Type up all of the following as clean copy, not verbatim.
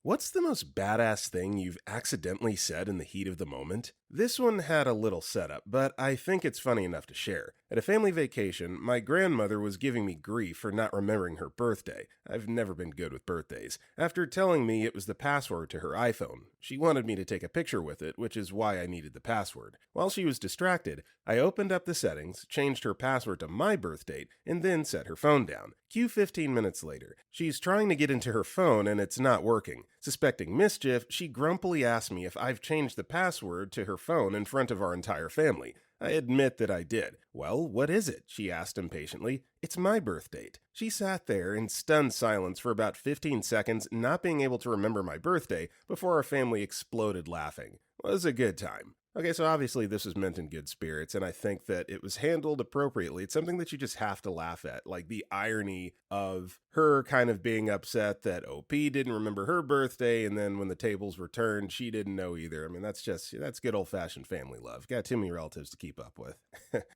What's the most badass thing you've accidentally said in the heat of the moment? This one had a little setup, but I think it's funny enough to share. At a family vacation, my grandmother was giving me grief for not remembering her birthday. I've never been good with birthdays. After telling me it was the password to her iPhone, she wanted me to take a picture with it, which is why I needed the password. While she was distracted, I opened up the settings, changed her password to my birth date, and then set her phone down. Cue 15 minutes later. She's trying to get into her phone and it's not working. Suspecting mischief, she grumpily asked me if I've changed the password to her phone in front of our entire family. I admit that I did. "Well, what is it?" she asked impatiently. "It's my birth date." She sat there in stunned silence for about 15 seconds, not being able to remember my birthday, before our family exploded laughing. It was a good time. Okay, so obviously this was meant in good spirits, and I think that it was handled appropriately. It's something that you just have to laugh at, like the irony of her kind of being upset that OP didn't remember her birthday, and then when the tables were turned, she didn't know either. I mean, that's good old-fashioned family love. Got too many relatives to keep up with.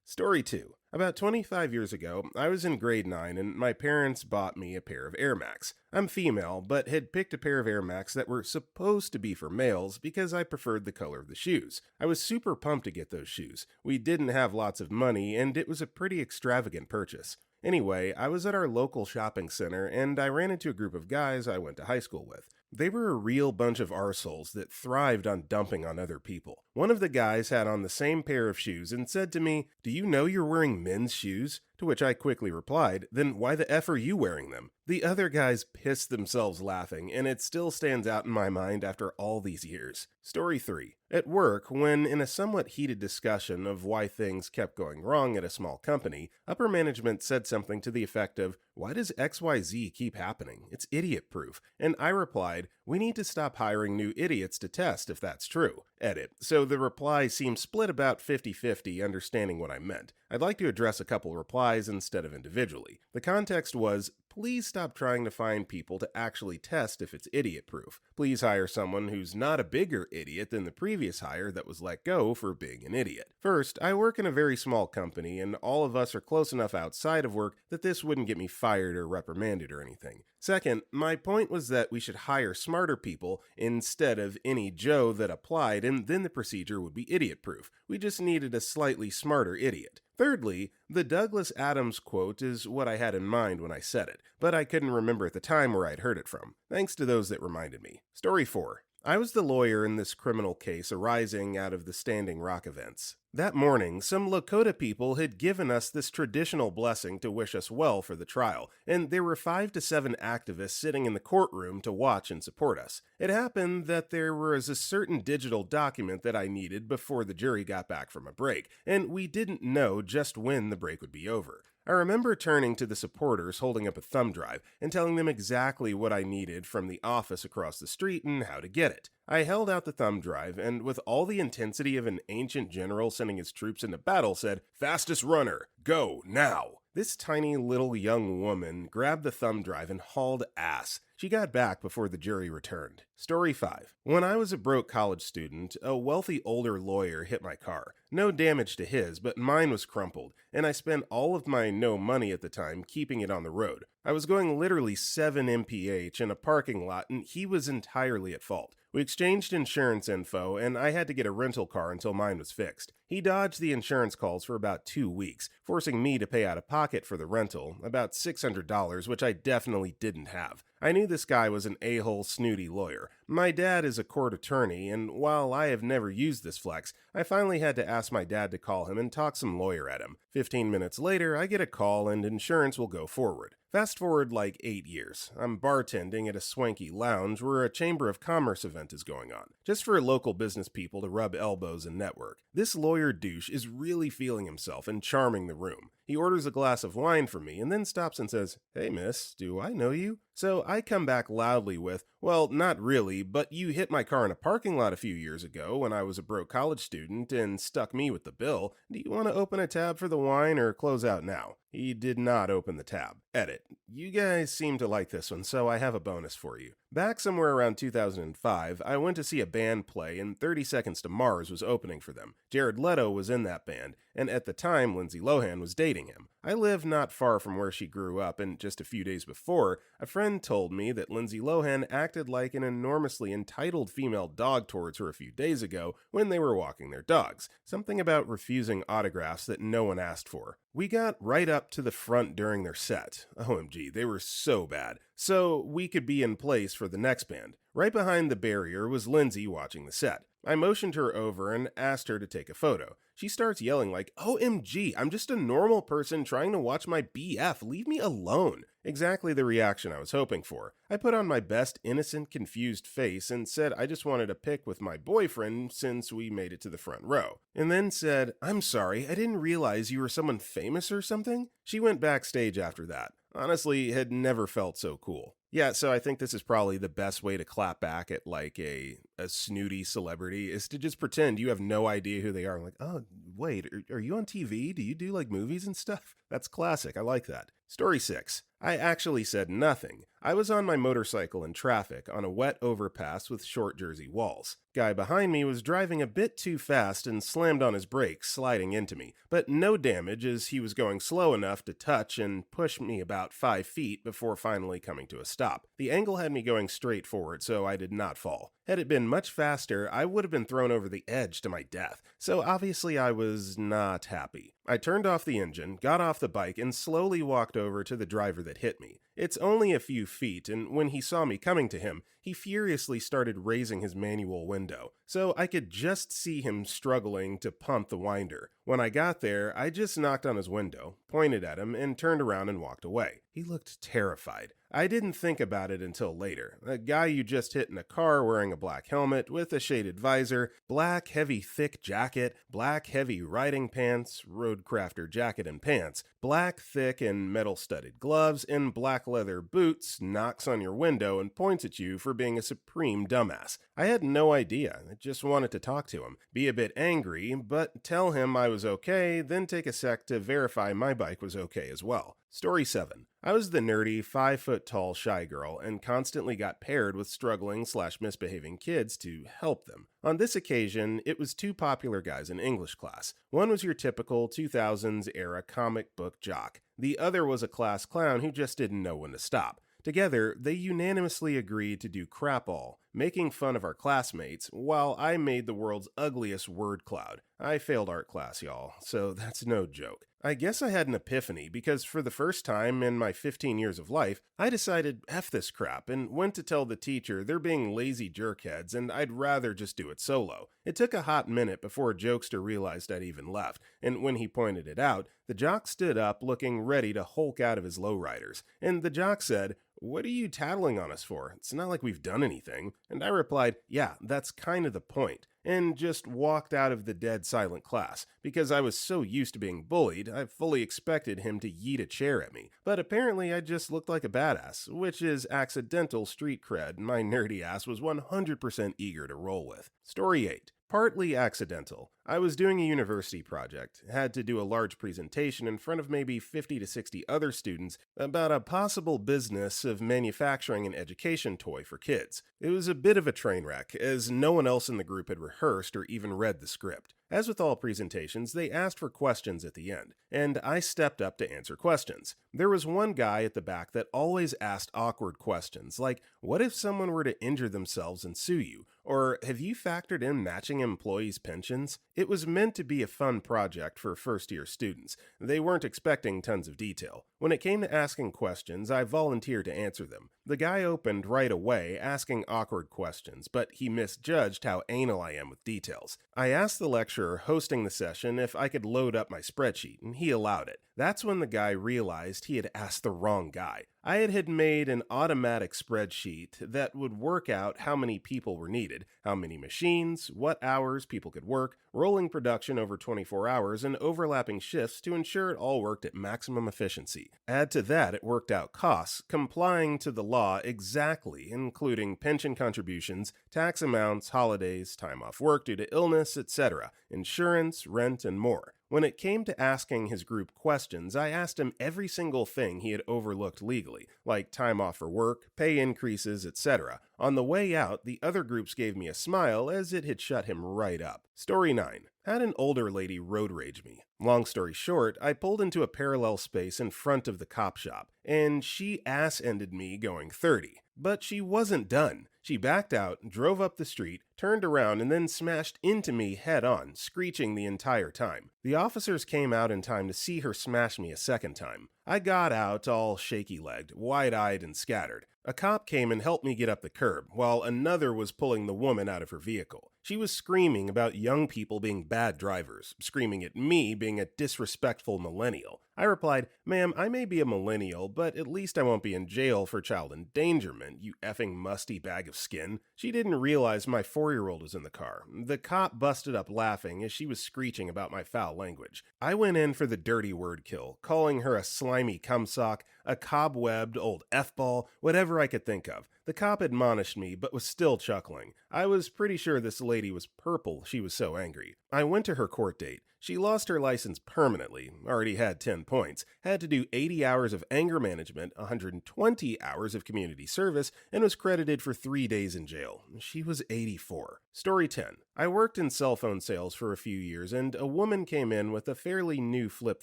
Story 2. About 25 years ago, I was in grade 9 and my parents bought me a pair of Air Max. I'm female, but had picked a pair of Air Max that were supposed to be for males because I preferred the color of the shoes. I was super pumped to get those shoes. We didn't have lots of money and it was a pretty extravagant purchase. Anyway, I was at our local shopping center and I ran into a group of guys I went to high school with. They were a real bunch of arseholes that thrived on dumping on other people. One of the guys had on the same pair of shoes and said to me, "Do you know you're wearing men's shoes?" To which I quickly replied, "Then why the F are you wearing them?" The other guys pissed themselves laughing, and it still stands out in my mind after all these years. Story 3. At work, when in a somewhat heated discussion of why things kept going wrong at a small company, upper management said something to the effect of, "Why does XYZ keep happening? It's idiot-proof." And I replied, "We need to stop hiring new idiots to test if that's true." Edit. So the reply seemed split about 50-50, understanding what I meant. I'd like to address a couple replies instead of individually. The context was, please stop trying to find people to actually test if it's idiot-proof. Please hire someone who's not a bigger idiot than the previous hire that was let go for being an idiot. First, I work in a very small company, and all of us are close enough outside of work that this wouldn't get me fired or reprimanded or anything. Second, my point was that we should hire smarter people instead of any Joe that applied, and then the procedure would be idiot-proof. We just needed a slightly smarter idiot. Thirdly, the Douglas Adams quote is what I had in mind when I said it, but I couldn't remember at the time where I'd heard it from. Thanks to those that reminded me. Story 4. I was the lawyer in this criminal case arising out of the Standing Rock events. That morning, some Lakota people had given us this traditional blessing to wish us well for the trial, and there were 5 to 7 activists sitting in the courtroom to watch and support us. It happened that there was a certain digital document that I needed before the jury got back from a break, and we didn't know just when the break would be over. I remember turning to the supporters holding up a thumb drive and telling them exactly what I needed from the office across the street and how to get it. I held out the thumb drive and, with all the intensity of an ancient general sending his troops into battle, said, "Fastest runner, go now!" This tiny little young woman grabbed the thumb drive and hauled ass. She got back before the jury returned. Story 5. When I was a broke college student, a wealthy older lawyer hit my car. No damage to his, but mine was crumpled, and I spent all of my no money at the time keeping it on the road. I was going literally 7 mph in a parking lot, and he was entirely at fault. We exchanged insurance info, and I had to get a rental car until mine was fixed. He dodged the insurance calls for about 2 weeks, forcing me to pay out of pocket for the rental, about $600, which I definitely didn't have. I knew this guy was an a-hole snooty lawyer. My dad is a court attorney, and while I have never used this flex, I finally had to ask my dad to call him and talk some lawyer at him. 15 minutes later, I get a call and insurance will go forward. Fast forward like 8 years. I'm bartending at a swanky lounge where a Chamber of Commerce event is going on, just for local business people to rub elbows and network. This lawyer douche is really feeling himself and charming the room. He orders a glass of wine for me and then stops and says, "Hey miss, do I know you?" So I come back loudly with, "Well, not really, but you hit my car in a parking lot a few years ago when I was a broke college student and stuck me with the bill. Do you want to open a tab for the wine or close out now?" He did not open the tab. Edit. You guys seem to like this one, so I have a bonus for you. Back somewhere around 2005, I went to see a band play and 30 Seconds to Mars was opening for them. Jared Leto was in that band, and at the time, Lindsay Lohan was dating him. I live not far from where she grew up, and just a few days before, a friend told me that Lindsay Lohan acted like an enormously entitled female dog towards her a few days ago when they were walking their dogs. Something about refusing autographs that no one asked for. We got right up to the front during their set. OMG, they were so bad. So we could be in place for the next band. Right behind the barrier was Lindsay watching the set. I motioned her over and asked her to take a photo. She starts yelling like, OMG, I'm just a normal person trying to watch my BF, leave me alone. Exactly the reaction I was hoping for. I put on my best innocent, confused face and said I just wanted a pic with my boyfriend since we made it to the front row. And then said, I'm sorry, I didn't realize you were someone famous or something. She went backstage after that. Honestly, had never felt so cool. Yeah, so I think this is probably the best way to clap back at like a snooty celebrity is to just pretend you have no idea who they are. I'm like, oh, wait, are you on TV? Do you do like movies and stuff? That's classic. I like that. Story 6. I actually said nothing. I was on my motorcycle in traffic on a wet overpass with short jersey walls. Guy behind me was driving a bit too fast and slammed on his brakes, sliding into me, but no damage as he was going slow enough to touch and push me about 5 feet before finally coming to a stop. The angle had me going straight forward, so I did not fall. Had it been much faster, I would have been thrown over the edge to my death, so obviously I was not happy. I turned off the engine, got off the bike, and slowly walked over to the driver that hit me. It's only a few feet, and when he saw me coming to him, he furiously started raising his manual window, so I could just see him struggling to pump the winder. When I got there, I just knocked on his window, pointed at him, and turned around and walked away. He looked terrified. I didn't think about it until later. A guy you just hit in a car wearing a black helmet with a shaded visor, black heavy thick jacket, black heavy riding pants, roadcrafter jacket and pants, black thick and metal studded gloves, and black leather boots knocks on your window and points at you for being a supreme dumbass. I had no idea. I just wanted to talk to him, be a bit angry, but tell him I was okay, then take a sec to verify my bike was okay as well. Story 7. I was the nerdy, 5-foot-tall shy girl and constantly got paired with struggling/misbehaving kids to help them. On this occasion, it was 2 popular guys in English class. One was your typical 2000s era comic book jock. The other was a class clown who just didn't know when to stop. Together, they unanimously agreed to do crap all, making fun of our classmates, while I made the world's ugliest word cloud. I failed art class, y'all, so that's no joke. I guess I had an epiphany because for the first time in my 15 years of life, I decided F this crap and went to tell the teacher they're being lazy jerkheads and I'd rather just do it solo. It took a hot minute before a jokester realized I'd even left, and when he pointed it out, the jock stood up looking ready to hulk out of his lowriders, and the jock said, "What are you tattling on us for? It's not like we've done anything." And I replied, "Yeah, that's kind of the point," and just walked out of the dead silent class. Because I was so used to being bullied, I fully expected him to yeet a chair at me. But apparently I just looked like a badass, which is accidental street cred my nerdy ass was 100% eager to roll with. Story 8. Partly accidental. I was doing a university project, had to do a large presentation in front of maybe 50 to 60 other students about a possible business of manufacturing an education toy for kids. It was a bit of a train wreck, as no one else in the group had rehearsed or even read the script. As with all presentations, they asked for questions at the end, and I stepped up to answer questions. There was one guy at the back that always asked awkward questions, like, what if someone were to injure themselves and sue you? Or, have you factored in matching employees' pensions? It was meant to be a fun project for first-year students. They weren't expecting tons of detail. When it came to asking questions, I volunteered to answer them. The guy opened right away, asking awkward questions, but he misjudged how anal I am with details. I asked the lecturer hosting the session if I could load up my spreadsheet, and he allowed it. That's when the guy realized he had asked the wrong guy. I had made an automatic spreadsheet that would work out how many people were needed, how many machines, what hours people could work, rolling production over 24 hours, and overlapping shifts to ensure it all worked at maximum efficiency. Add to that, it worked out costs, complying to the law exactly, including pension contributions, tax amounts, holidays, time off work due to illness, etc., insurance, rent, and more. When it came to asking his group questions, I asked him every single thing he had overlooked legally, like time off for work, pay increases, etc. On the way out, the other groups gave me a smile as it had shut him right up. Story 9. Had an older lady road rage me. Long story short, I pulled into a parallel space in front of the cop shop, and she ass-ended me going 30. But she wasn't done. She backed out, drove up the street, turned around, and then smashed into me head-on, screeching the entire time. The officers came out in time to see her smash me a second time. I got out all shaky-legged, wide-eyed, and scattered. A cop came and helped me get up the curb, while another was pulling the woman out of her vehicle. She was screaming about young people being bad drivers, screaming at me being a disrespectful millennial. I replied, "Ma'am, I may be a millennial, but at least I won't be in jail for child endangerment, you effing musty bag of skin." She didn't realize my 4-year-old was in the car. The cop busted up laughing as she was screeching about my foul language. I went in for the dirty word kill, calling her a slimy cumsock, a cobwebbed old F-ball, whatever I could think of. The cop admonished me, but was still chuckling. I was pretty sure this lady was purple, she was so angry. I went to her court date. She lost her license permanently, already had 10 points, had to do 80 hours of anger management, 120 hours of community service, and was credited for 3 days in jail. She was 84. Story 10. I worked in cell phone sales for a few years, and a woman came in with a fairly new flip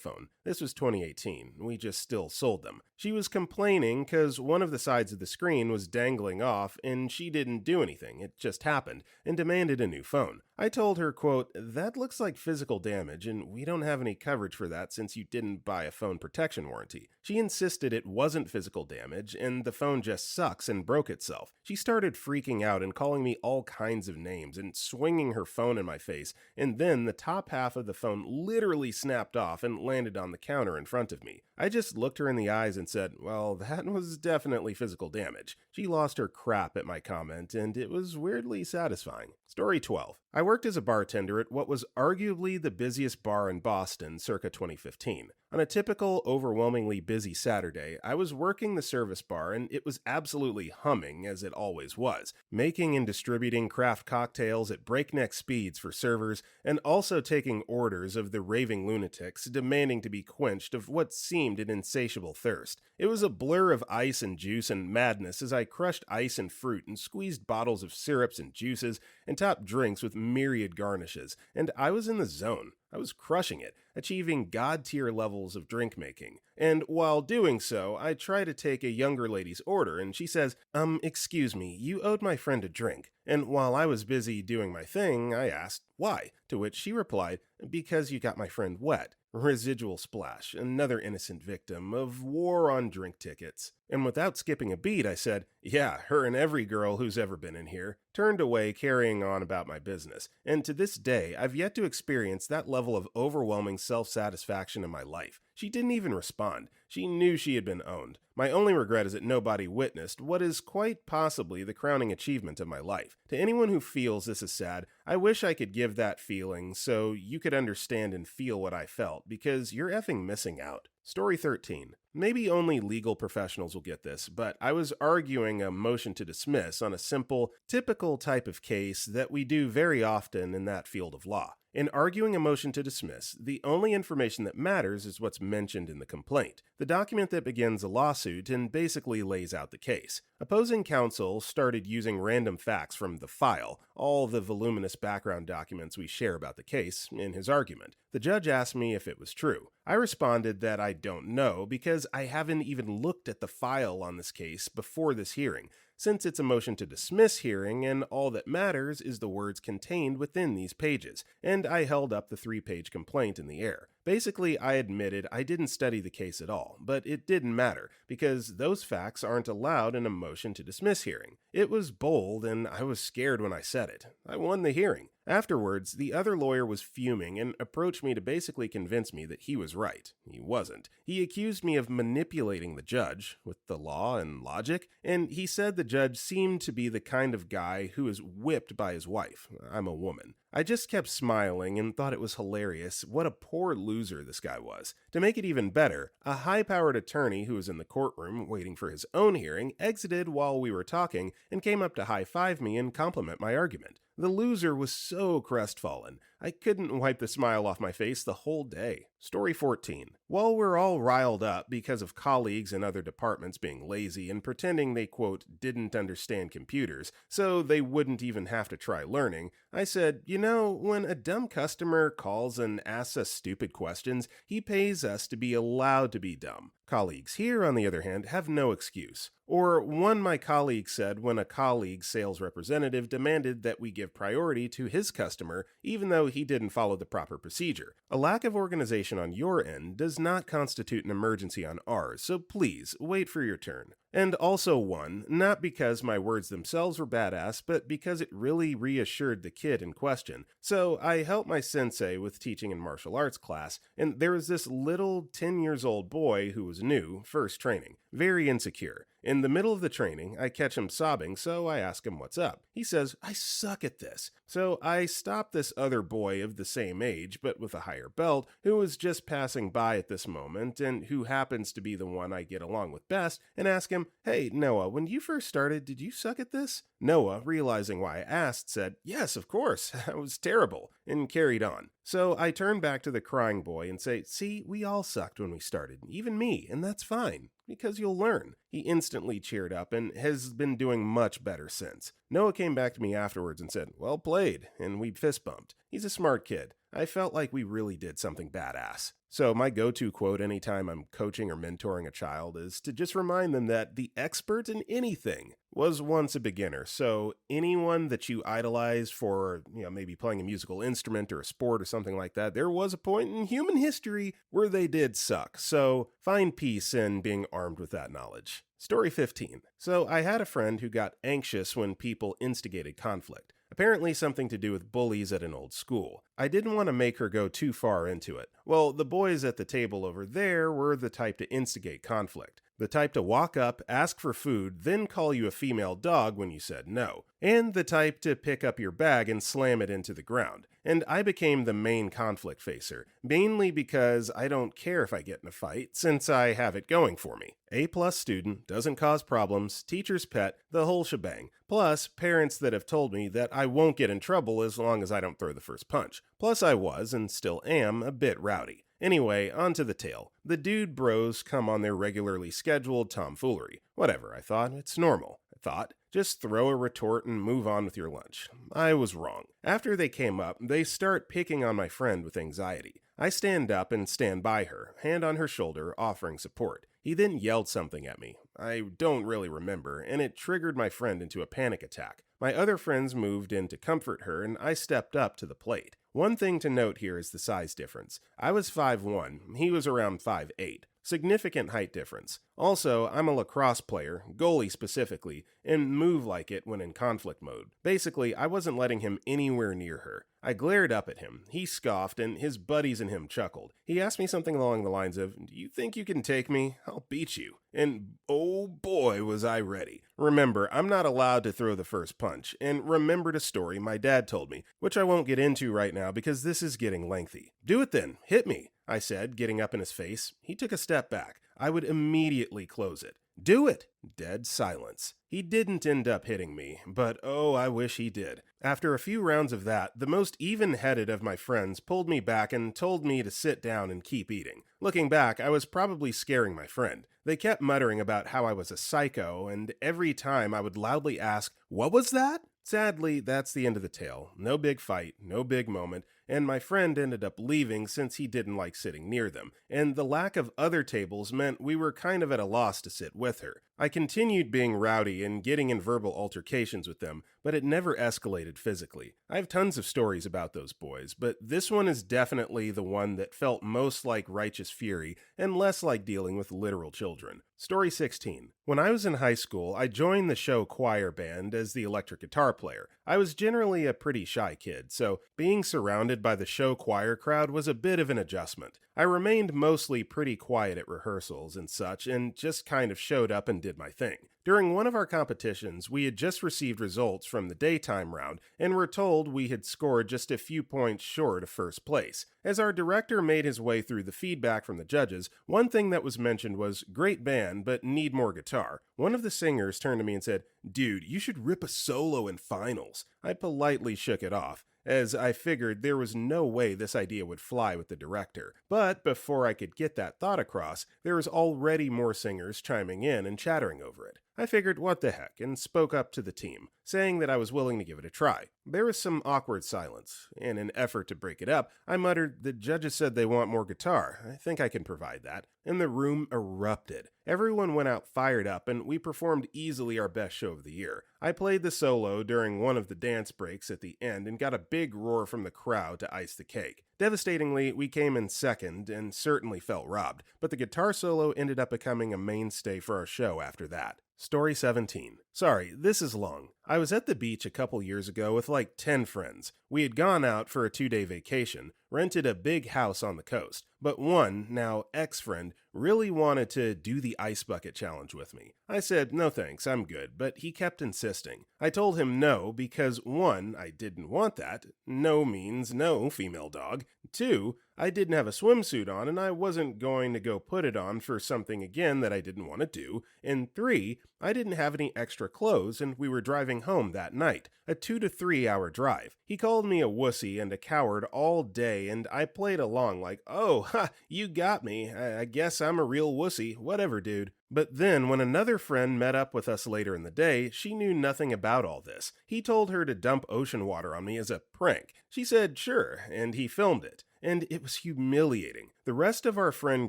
phone. This was 2018. We just still sold them. She was complaining because one of the sides of the screen was dangling off, and she didn't do anything, it just happened, and demanded a new phone. I told her, quote, "That looks like physical damage, and we don't have any coverage for that since you didn't buy a phone protection warranty." She insisted it wasn't physical damage, and the phone just sucks and broke itself. She started freaking out and calling me all kinds of names and swinging her phone in my face, and then the top half of the phone literally snapped off and landed on the counter in front of me. I just looked her in the eyes and said, "Well, that was definitely physical damage." She lost her crap at my comment, and it was weirdly satisfying. Story 12. I worked as a bartender at what was arguably the busiest bar in Boston circa 2015. On a typical, overwhelmingly busy Saturday, I was working the service bar and it was absolutely humming, as it always was, making and distributing craft cocktails at breakneck speeds for servers, and also taking orders of the raving lunatics demanding to be quenched of what seemed an insatiable thirst. It was a blur of ice and juice and madness as I crushed ice and fruit and squeezed bottles of syrups and juices and topped drinks with myriad garnishes, and I was in the zone. I was crushing it, achieving god-tier levels of drink making. And while doing so, I try to take a younger lady's order, and she says, "Excuse me, you owed my friend a drink." And while I was busy doing my thing, I asked, "Why?" To which she replied, "Because you got my friend wet." Residual splash, another innocent victim of war on drink tickets. And without skipping a beat, I said, "Yeah, her and every girl who's ever been in here," turned away, carrying on about my business. And to this day, I've yet to experience that level of overwhelming self-satisfaction in my life. She didn't even respond. She knew she had been owned. My only regret is that nobody witnessed what is quite possibly the crowning achievement of my life. To anyone who feels this is sad, I wish I could give that feeling so you could understand and feel what I felt, because you're effing missing out. Story 13. Maybe only legal professionals will get this, but I was arguing a motion to dismiss on a simple, typical type of case that we do very often in that field of law. In arguing a motion to dismiss, the only information that matters is what's mentioned in the complaint, the document that begins a lawsuit and basically lays out the case. Opposing counsel started using random facts from the file, all the voluminous background documents we share about the case, in his argument. The judge asked me if it was true. I responded that I don't know because I haven't even looked at the file on this case before this hearing, since it's a motion to dismiss hearing and all that matters is the words contained within these pages, and I held up the 3-page complaint in the air. Basically, I admitted I didn't study the case at all, but it didn't matter, because those facts aren't allowed in a motion to dismiss hearing. It was bold, and I was scared when I said it. I won the hearing. Afterwards, the other lawyer was fuming and approached me to basically convince me that he was right. He wasn't. He accused me of manipulating the judge, with the law and logic, and he said the judge seemed to be the kind of guy who is whipped by his wife. I'm a woman. I just kept smiling and thought it was hilarious what a poor loser this guy was. To make it even better, a high-powered attorney who was in the courtroom waiting for his own hearing exited while we were talking and came up to high-five me and compliment my argument. The loser was so crestfallen. I couldn't wipe the smile off my face the whole day. Story 14. While we're all riled up because of colleagues in other departments being lazy and pretending they, quote, didn't understand computers, so they wouldn't even have to try learning, I said, when a dumb customer calls and asks us stupid questions, he pays us to be allowed to be dumb. Colleagues here, on the other hand, have no excuse. Or one my colleague said when a colleague's sales representative demanded that we give priority to his customer even though he didn't follow the proper procedure. A lack of organization on your end does not constitute an emergency on ours, so please wait for your turn. And also one, not because my words themselves were badass, but because it really reassured the kid in question. So I helped my sensei with teaching in martial arts class, and there was this little 10 years old boy who was new, first training, very insecure. In the middle of the training, I catch him sobbing, so I ask him what's up. He says, I suck at this. So I stop this other boy of the same age, but with a higher belt, who was just passing by at this moment, and who happens to be the one I get along with best, and ask him, hey, Noah, when you first started, did you suck at this? Noah, realizing why I asked, said, yes, of course, I was terrible, and carried on. So I turn back to the crying boy and say, see, we all sucked when we started, even me, and that's fine, because you'll learn. He instantly cheered up and has been doing much better since. Noah came back to me afterwards and said, well played, and we fist bumped. He's a smart kid. I felt like we really did something badass. So my go-to quote anytime I'm coaching or mentoring a child is to just remind them that the expert in anything was once a beginner. So anyone that you idolize for, maybe playing a musical instrument or a sport or something like that, there was a point in human history where they did suck. So find peace in being armed with that knowledge. Story 15. So I had a friend who got anxious when people instigated conflict. Apparently something to do with bullies at an old school. I didn't want to make her go too far into it. Well, the boys at the table over there were the type to instigate conflict. The type to walk up, ask for food, then call you a female dog when you said no. And the type to pick up your bag and slam it into the ground. And I became the main conflict facer, mainly because I don't care if I get in a fight, since I have it going for me. A+ student, doesn't cause problems, teacher's pet, the whole shebang. Plus, parents that have told me that I won't get in trouble as long as I don't throw the first punch. Plus, I was, and still am, a bit rowdy. Anyway, on to the tale. The dude bros come on their regularly scheduled tomfoolery. Whatever, I thought, it's normal. I thought, just throw a retort and move on with your lunch. I was wrong. After they came up, they start picking on my friend with anxiety. I stand up and stand by her, hand on her shoulder, offering support. He then yelled something at me. I don't really remember, and it triggered my friend into a panic attack. My other friends moved in to comfort her, and I stepped up to the plate. One thing to note here is the size difference. I was 5'1", he was around 5'8". Significant height difference. Also, I'm a lacrosse player, goalie specifically, and move like it when in conflict mode. Basically, I wasn't letting him anywhere near her. I glared up at him. He scoffed, and his buddies and him chuckled. He asked me something along the lines of, do you think you can take me? I'll beat you. And oh boy was I ready. Remember, I'm not allowed to throw the first punch, and remembered a story my dad told me, which I won't get into right now because this is getting lengthy. Do it then, hit me, I said, getting up in his face. He took a step back. I would immediately close it. Do it! Dead silence. He didn't end up hitting me, but oh, I wish he did. After a few rounds of that, the most even-headed of my friends pulled me back and told me to sit down and keep eating. Looking back, I was probably scaring my friend. They kept muttering about how I was a psycho, and every time I would loudly ask, "What was that?" Sadly, that's the end of the tale. No big fight, no big moment, and my friend ended up leaving since he didn't like sitting near them, and the lack of other tables meant we were kind of at a loss to sit with her. I continued being rowdy and getting in verbal altercations with them, but it never escalated physically. I have tons of stories about those boys, but this one is definitely the one that felt most like righteous fury and less like dealing with literal children. Story 16. When I was in high school, I joined the show choir band as the electric guitar player. I was generally a pretty shy kid, so being surrounded by the show choir crowd was a bit of an adjustment. I remained mostly pretty quiet at rehearsals and such, and just kind of showed up and did my thing. During one of our competitions, we had just received results from the daytime round and were told we had scored just a few points short of first place. As our director made his way through the feedback from the judges, one thing that was mentioned was, "Great band, but need more guitar." One of the singers turned to me and said, "Dude, you should rip a solo in finals." I politely shook it off, as I figured there was no way this idea would fly with the director. But before I could get that thought across, there was already more singers chiming in and chattering over it. I figured what the heck and spoke up to the team, saying that I was willing to give it a try. There was some awkward silence. In an effort to break it up, I muttered, "The judges said they want more guitar. I think I can provide that." And the room erupted. Everyone went out fired up, and we performed easily our best show of the year. I played the solo during one of the dance breaks at the end and got a big roar from the crowd to ice the cake. Devastatingly, we came in second and certainly felt robbed, but the guitar solo ended up becoming a mainstay for our show after that. Story 17. Sorry, this is long. I was at the beach a couple years ago with like 10 friends. We had gone out for a 2-day vacation, rented a big house on the coast, but one, now ex-friend, really wanted to do the ice bucket challenge with me. I said, "No thanks, I'm good," but he kept insisting. I told him no because 1, I didn't want that. No means no, female dog. 2, I didn't have a swimsuit on and I wasn't going to go put it on for something again that I didn't want to do. And 3, I didn't have any extra clothes and we were driving home that night, a 2 to 3 hour drive. He called me a wussy and a coward all day and I played along like, "Oh, ha, you got me. I guess I'm a real wussy. Whatever, dude." But then, when another friend met up with us later in the day, she knew nothing about all this. He told her to dump ocean water on me as a prank. She said sure, and he filmed it. And it was humiliating. The rest of our friend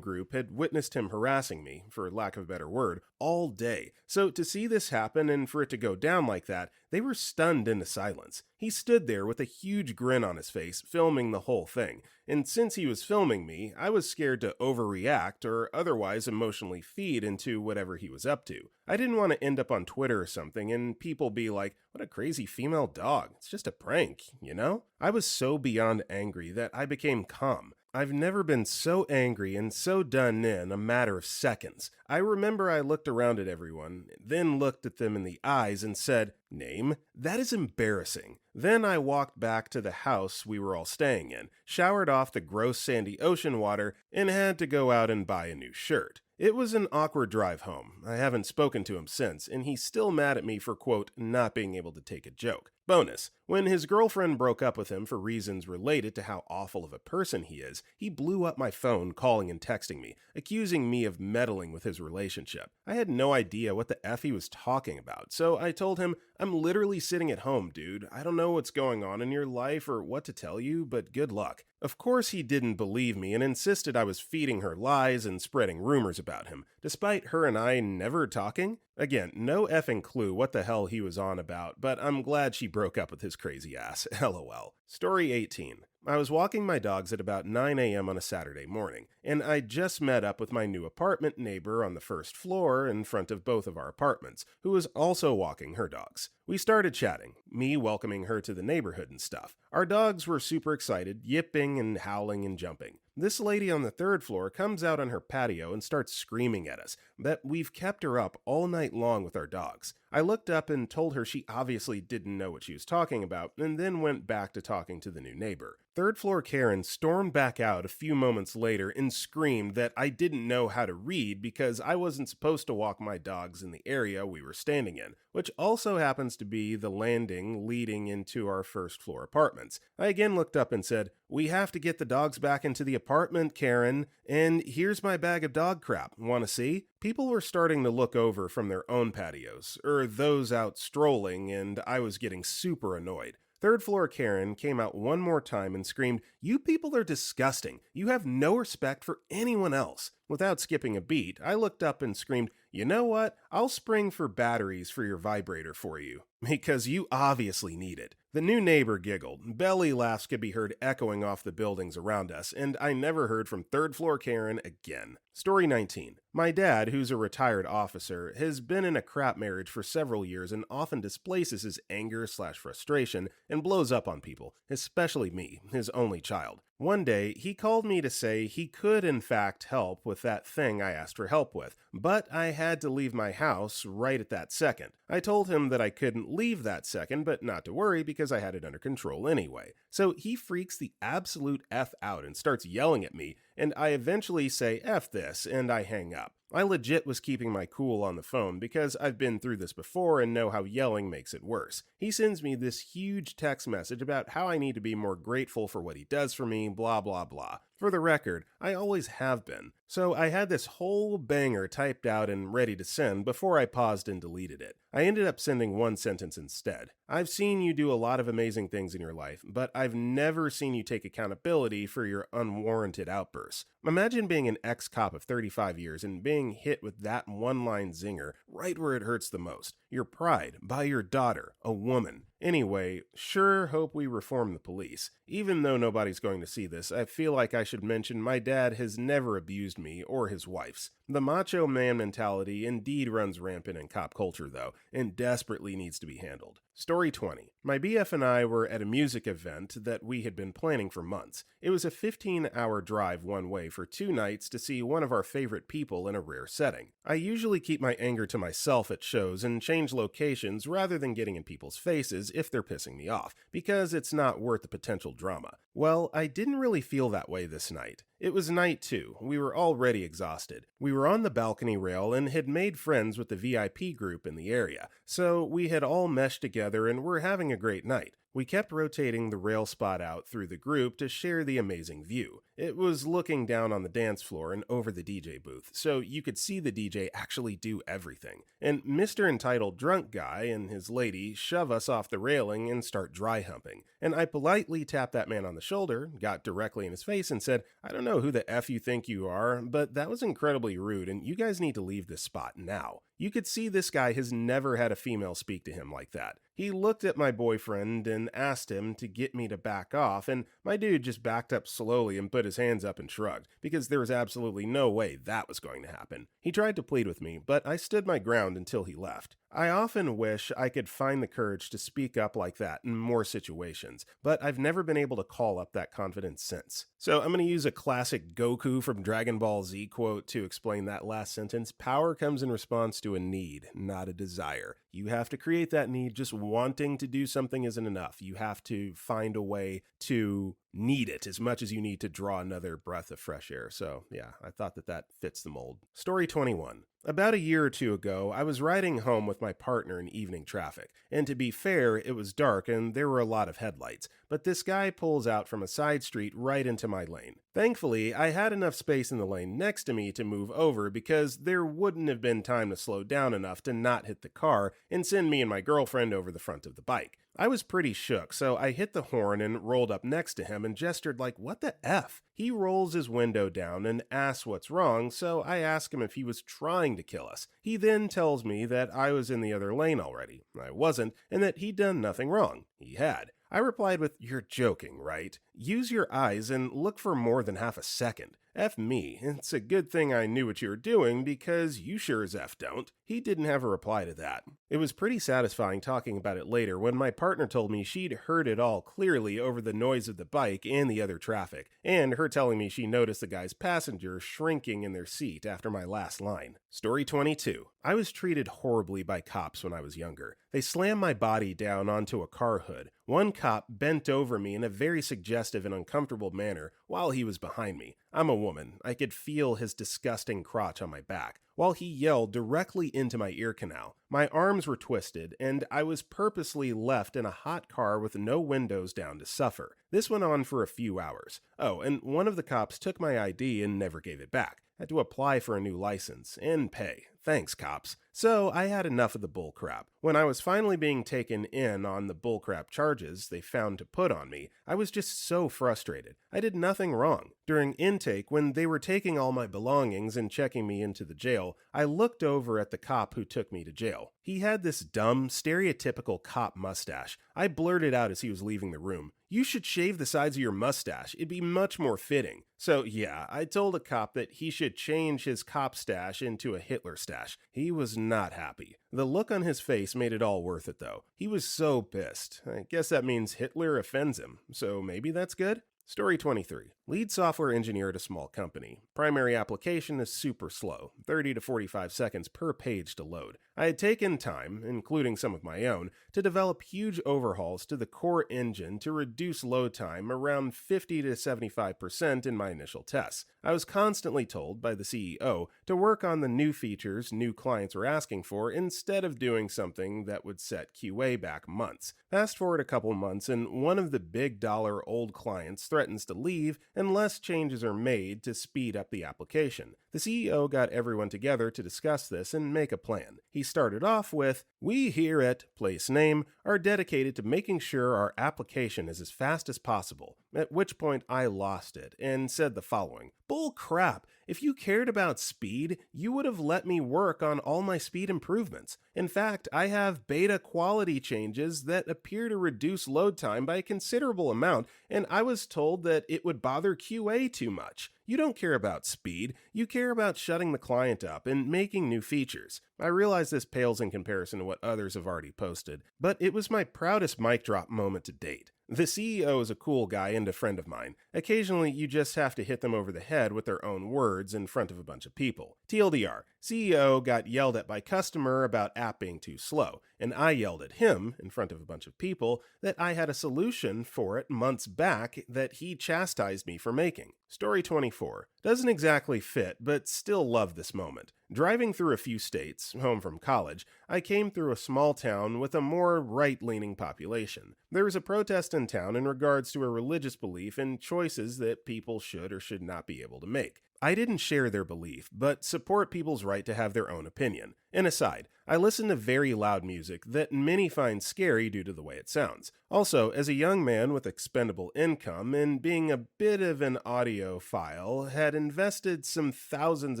group had witnessed him harassing me, for lack of a better word, all day. So to see this happen and for it to go down like that, they were stunned into silence. He stood there with a huge grin on his face, filming the whole thing. And since he was filming me, I was scared to overreact or otherwise emotionally feed into whatever he was up to. I didn't want to end up on Twitter or something and people be like, "What a crazy female dog. It's just a prank, you know?" I was so beyond angry that I became calm. I've never been so angry and so done in a matter of seconds. I remember I looked around at everyone, then looked at them in the eyes and said, "Name? That is embarrassing." Then I walked back to the house we were all staying in, showered off the gross sandy ocean water, and had to go out and buy a new shirt. It was an awkward drive home. I haven't spoken to him since, and he's still mad at me for, quote, not being able to take a joke. Bonus. When his girlfriend broke up with him for reasons related to how awful of a person he is, he blew up my phone calling and texting me, accusing me of meddling with his relationship. I had no idea what the F he was talking about, so I told him, "I'm literally sitting at home, dude. I don't know what's going on in your life or what to tell you, but good luck." Of course he didn't believe me and insisted I was feeding her lies and spreading rumors about him, despite her and I never talking. Again, no effing clue what the hell he was on about, but I'm glad she broke up with his crazy ass. LOL. Story 18. I was walking my dogs at about 9 a.m. on a Saturday morning, and I just met up with my new apartment neighbor on the first floor in front of both of our apartments, who was also walking her dogs. We started chatting, me welcoming her to the neighborhood and stuff. Our dogs were super excited, yipping and howling and jumping. This lady on the third floor comes out on her patio and starts screaming at us that we've kept her up all night long with our dogs. I looked up and told her she obviously didn't know what she was talking about, and then went back to talking to the new neighbor. Third floor Karen stormed back out a few moments later and screamed that I didn't know how to read because I wasn't supposed to walk my dogs in the area we were standing in, which also happens to be the landing leading into our first floor apartments. I again looked up and said, "We have to get the dogs back into the apartment, Karen, and here's my bag of dog crap. Want to see?" People were starting to look over from their own patios, or those out strolling, and I was getting super annoyed. Third floor Karen came out one more time and screamed, "You people are disgusting. You have no respect for anyone else." Without skipping a beat, I looked up and screamed, "You know what? I'll spring for batteries for your vibrator for you, because you obviously need it." The new neighbor giggled. Belly laughs could be heard echoing off the buildings around us, and I never heard from third floor Karen again. Story 19. My dad, who's a retired officer, has been in a crap marriage for several years and often displaces his anger/frustration and blows up on people, especially me, his only child. One day, he called me to say he could in fact help with that thing I asked for help with, but I had to leave my house right at that second. I told him that I couldn't leave that second, but not to worry because I had it under control anyway. So he freaks the absolute F out and starts yelling at me, and I eventually say F this, and I hang up. I legit was keeping my cool on the phone because I've been through this before and know how yelling makes it worse. He sends me this huge text message about how I need to be more grateful for what he does for me, blah blah blah. For the record, I always have been. So I had this whole banger typed out and ready to send before I paused and deleted it. I ended up sending one sentence instead. I've seen you do a lot of amazing things in your life, but I've never seen you take accountability for your unwarranted outbursts. Imagine being an ex-cop of 35 years and being hit with that one-line zinger right where it hurts the most. Your pride by your daughter, a woman. Anyway, sure hope we reform the police. Even though nobody's going to see this, I feel like I should mention my dad has never abused me or his wife's. The macho man mentality indeed runs rampant in cop culture though, and desperately needs to be handled. Story 20. My BF and I were at a music event that we had been planning for months. It was a 15-hour drive one way for 2 nights to see one of our favorite people in a rare setting. I usually keep my anger to myself at shows and change locations rather than getting in people's faces if they're pissing me off, because it's not worth the potential drama. Well, I didn't really feel that way this night. It was night 2. We were already exhausted. We were on the balcony rail and had made friends with the VIP group in the area, so we had all meshed together and were having a great night. We kept rotating the rail spot out through the group to share the amazing view. It was looking down on the dance floor and over the DJ booth, so you could see the DJ actually do everything. And Mr. Entitled Drunk Guy and his lady shove us off the railing and start dry humping. And I politely tapped that man on the shoulder, got directly in his face and said, "I don't know who the F you think you are, but that was incredibly rude and you guys need to leave this spot now." You could see this guy has never had a female speak to him like that. He looked at my boyfriend and asked him to get me to back off, and my dude just backed up slowly and put his hands up and shrugged, because there was absolutely no way that was going to happen. He tried to plead with me, but I stood my ground until he left. I often wish I could find the courage to speak up like that in more situations, but I've never been able to call up that confidence since. So I'm going to use a classic Goku from Dragon Ball Z quote to explain that last sentence. Power comes in response to a need, not a desire. You have to create that need. Just wanting to do something isn't enough. You have to find a way to need it as much as you need to draw another breath of fresh air. So yeah, I thought that fits the mold. Story 21. About a year or two ago, I was riding home with my partner in evening traffic, and to be fair, it was dark and there were a lot of headlights, but this guy pulls out from a side street right into my lane. Thankfully, I had enough space in the lane next to me to move over because there wouldn't have been time to slow down enough to not hit the car and send me and my girlfriend over the front of the bike. I was pretty shook, so I hit the horn and rolled up next to him and gestured like, "What the F?" He rolls his window down and asks what's wrong, so I ask him if he was trying to kill us. He then tells me that I was in the other lane already. I wasn't, and that he'd done nothing wrong. He had. I replied with, "You're joking, right? Use your eyes and look for more than half a second. F me, it's a good thing I knew what you were doing because you sure as F don't." He didn't have a reply to that. It was pretty satisfying talking about it later when my partner told me she'd heard it all clearly over the noise of the bike and the other traffic, and her telling me she noticed the guy's passenger shrinking in their seat after my last line. Story 22. I was treated horribly by cops when I was younger. They slammed my body down onto a car hood. One cop bent over me in a very suggestive and uncomfortable manner while he was behind me. I'm a woman. I could feel his disgusting crotch on my back, while he yelled directly into my ear canal. My arms were twisted, and I was purposely left in a hot car with no windows down to suffer. This went on for a few hours. Oh, and one of the cops took my ID and never gave it back. Had to apply for a new license and pay. Thanks, cops. So I had enough of the bullcrap. When I was finally being taken in on the bullcrap charges they found to put on me, I was just so frustrated. I did nothing wrong. During intake, when they were taking all my belongings and checking me into the jail, I looked over at the cop who took me to jail. He had this dumb, stereotypical cop mustache. I blurted out as he was leaving the room, "You should shave the sides of your mustache. It'd be much more fitting." So yeah, I told a cop that he should change his cop stash into a Hitler stash. He was not happy. The look on his face made it all worth it though. He was so pissed. I guess that means Hitler offends him, so maybe that's good? Story 23. Lead software engineer at a small company. Primary application is super slow, 30 to 45 seconds per page to load. I had taken time, including some of my own, to develop huge overhauls to the core engine to reduce load time around 50 to 75% in my initial tests. I was constantly told by the CEO to work on the new features new clients were asking for instead of doing something that would set QA back months. Fast forward a couple months and one of the big dollar old clients threatens to leave unless changes are made to speed up the application. The CEO got everyone together to discuss this and make a plan. He started off with, "We here at place name are dedicated to making sure our application is as fast as possible," at which point I lost it and said the following, "Bull crap, if you cared about speed, you would have let me work on all my speed improvements. In fact, I have beta quality changes that appear to reduce load time by a considerable amount, and I was told that it would bother QA too much. You don't care about speed, you care about shutting the client up and making new features." I realize this pales in comparison to what others have already posted, but it was my proudest mic drop moment to date. The CEO is a cool guy and a friend of mine. Occasionally, you just have to hit them over the head with their own words in front of a bunch of people. TLDR, CEO got yelled at by customer about app being too slow, and I yelled at him, in front of a bunch of people, that I had a solution for it months back that he chastised me for making. Story 24. Doesn't exactly fit, but still love this moment. Driving through a few states, home from college, I came through a small town with a more right-leaning population. There was a protest in town in regards to a religious belief and choices that people should or should not be able to make. I didn't share their belief, but support people's right to have their own opinion. And aside, I listen to very loud music that many find scary due to the way it sounds. Also, as a young man with expendable income and being a bit of an audiophile, had invested some thousands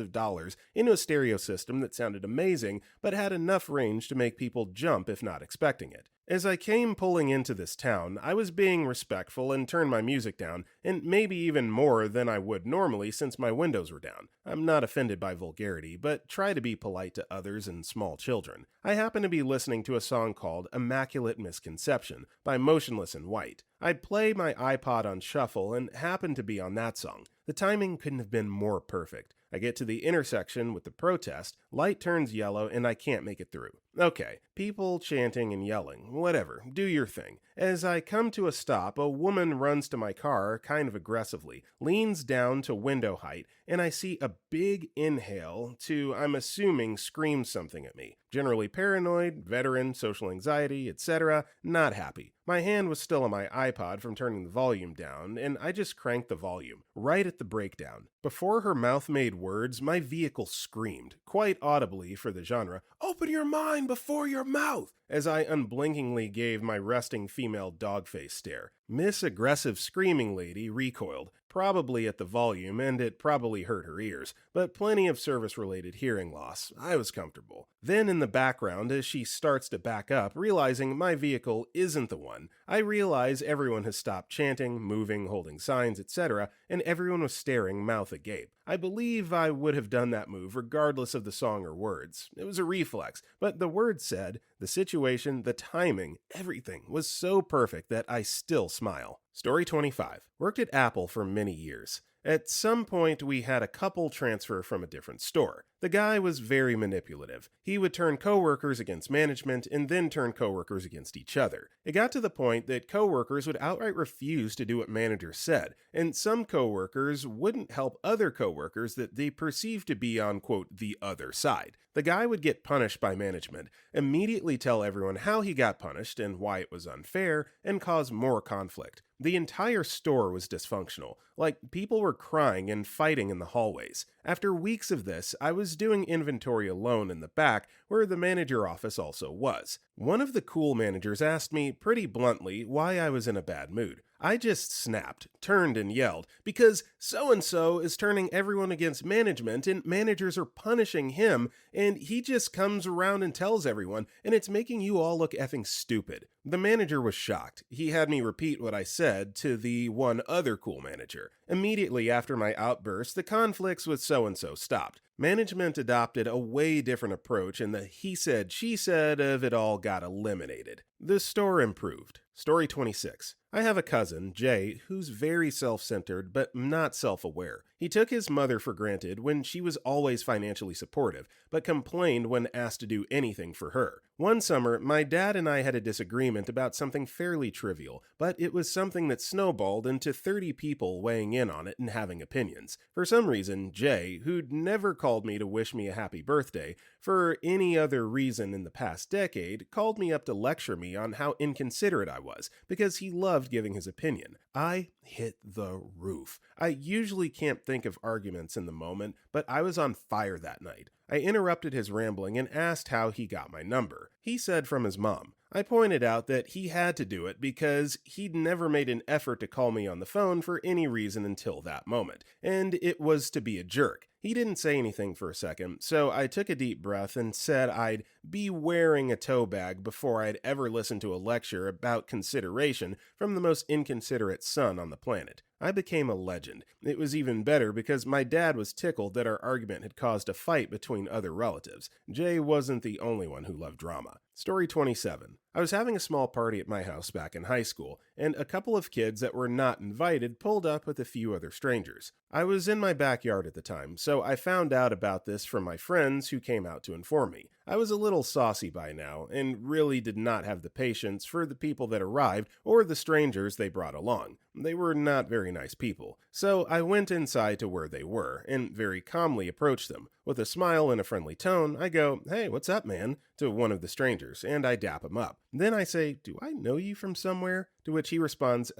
of dollars into a stereo system that sounded amazing, but had enough range to make people jump if not expecting it. As I came pulling into this town, I was being respectful and turned my music down, and maybe even more than I would normally since my windows were down. I'm not offended by vulgarity, but try to be polite to others and small children. I happen to be listening to a song called "Immaculate Misconception" by Motionless in White. I'd play my iPod on shuffle and happened to be on that song. The timing couldn't have been more perfect. I get to the intersection with the protest, light turns yellow, and I can't make it through. Okay, people chanting and yelling, whatever, do your thing. As I come to a stop, a woman runs to my car kind of aggressively, leans down to window height, and I see a big inhale to, I'm assuming, scream something at me. Generally paranoid, veteran, social anxiety, etc., not happy. My hand was still on my iPod from turning the volume down, and I just cranked the volume, right at the breakdown. Before her mouth made words, my vehicle screamed, quite audibly for the genre, "Open your mind before your mouth!" as I unblinkingly gave my resting female dog-face stare. Miss Aggressive Screaming Lady recoiled, probably at the volume, and it probably hurt her ears, but plenty of service-related hearing loss. I was comfortable. Then in the background, as she starts to back up, realizing my vehicle isn't the one, I realize everyone has stopped chanting, moving, holding signs, etc., and everyone was staring mouth agape. I believe I would have done that move regardless of the song or words. It was a reflex, but the words said, the situation, the timing, everything was so perfect that I still smile. Story 25. Worked at Apple for many years. At some point, we had a couple transfer from a different store. The guy was very manipulative. He would turn coworkers against management and then turn coworkers against each other. It got to the point that coworkers would outright refuse to do what managers said, and some coworkers wouldn't help other coworkers that they perceived to be on, quote, the other side. The guy would get punished by management, immediately tell everyone how he got punished and why it was unfair, and cause more conflict. The entire store was dysfunctional, like people were crying and fighting in the hallways. After weeks of this, I was doing inventory alone in the back, where the manager office also was. One of the cool managers asked me pretty bluntly why I was in a bad mood. I just snapped, turned and yelled, because so-and-so is turning everyone against management and managers are punishing him, and he just comes around and tells everyone, and it's making you all look effing stupid. The manager was shocked. He had me repeat what I said to the one other cool manager. Immediately after my outburst, the conflicts with so-and-so stopped. Management adopted a way different approach, and the he said, she said of it all got eliminated. The store improved. Story 26. I have a cousin, Jay, who's very self-centered but not self-aware. He took his mother for granted when she was always financially supportive, but complained when asked to do anything for her. One summer, my dad and I had a disagreement about something fairly trivial, but it was something that snowballed into 30 people weighing in on it and having opinions. For some reason, Jay, who'd never called me to wish me a happy birthday, for any other reason in the past decade, called me up to lecture me on how inconsiderate I was, because he loved giving his opinion. I hit the roof. I usually can't think of arguments in the moment, but I was on fire that night. I interrupted his rambling and asked how he got my number. He said from his mom. I pointed out that he had to do it because he'd never made an effort to call me on the phone for any reason until that moment, and it was to be a jerk. He didn't say anything for a second, so I took a deep breath and said I'd be wearing a toe bag before I'd ever listen to a lecture about consideration from the most inconsiderate son on the planet. I became a legend. It was even better because my dad was tickled that our argument had caused a fight between other relatives. Jay wasn't the only one who loved drama. Story 27. I was having a small party at my house back in high school, and a couple of kids that were not invited pulled up with a few other strangers. I was in my backyard at the time, so I found out about this from my friends who came out to inform me. I was a little saucy by now, and really did not have the patience for the people that arrived or the strangers they brought along. They were not very nice people. So I went inside to where they were, and very calmly approached them. With a smile and a friendly tone, I go, "Hey, what's up, man?" to one of the strangers, and I dap him up. Then I say, "Do I know you from somewhere?" To which he responds,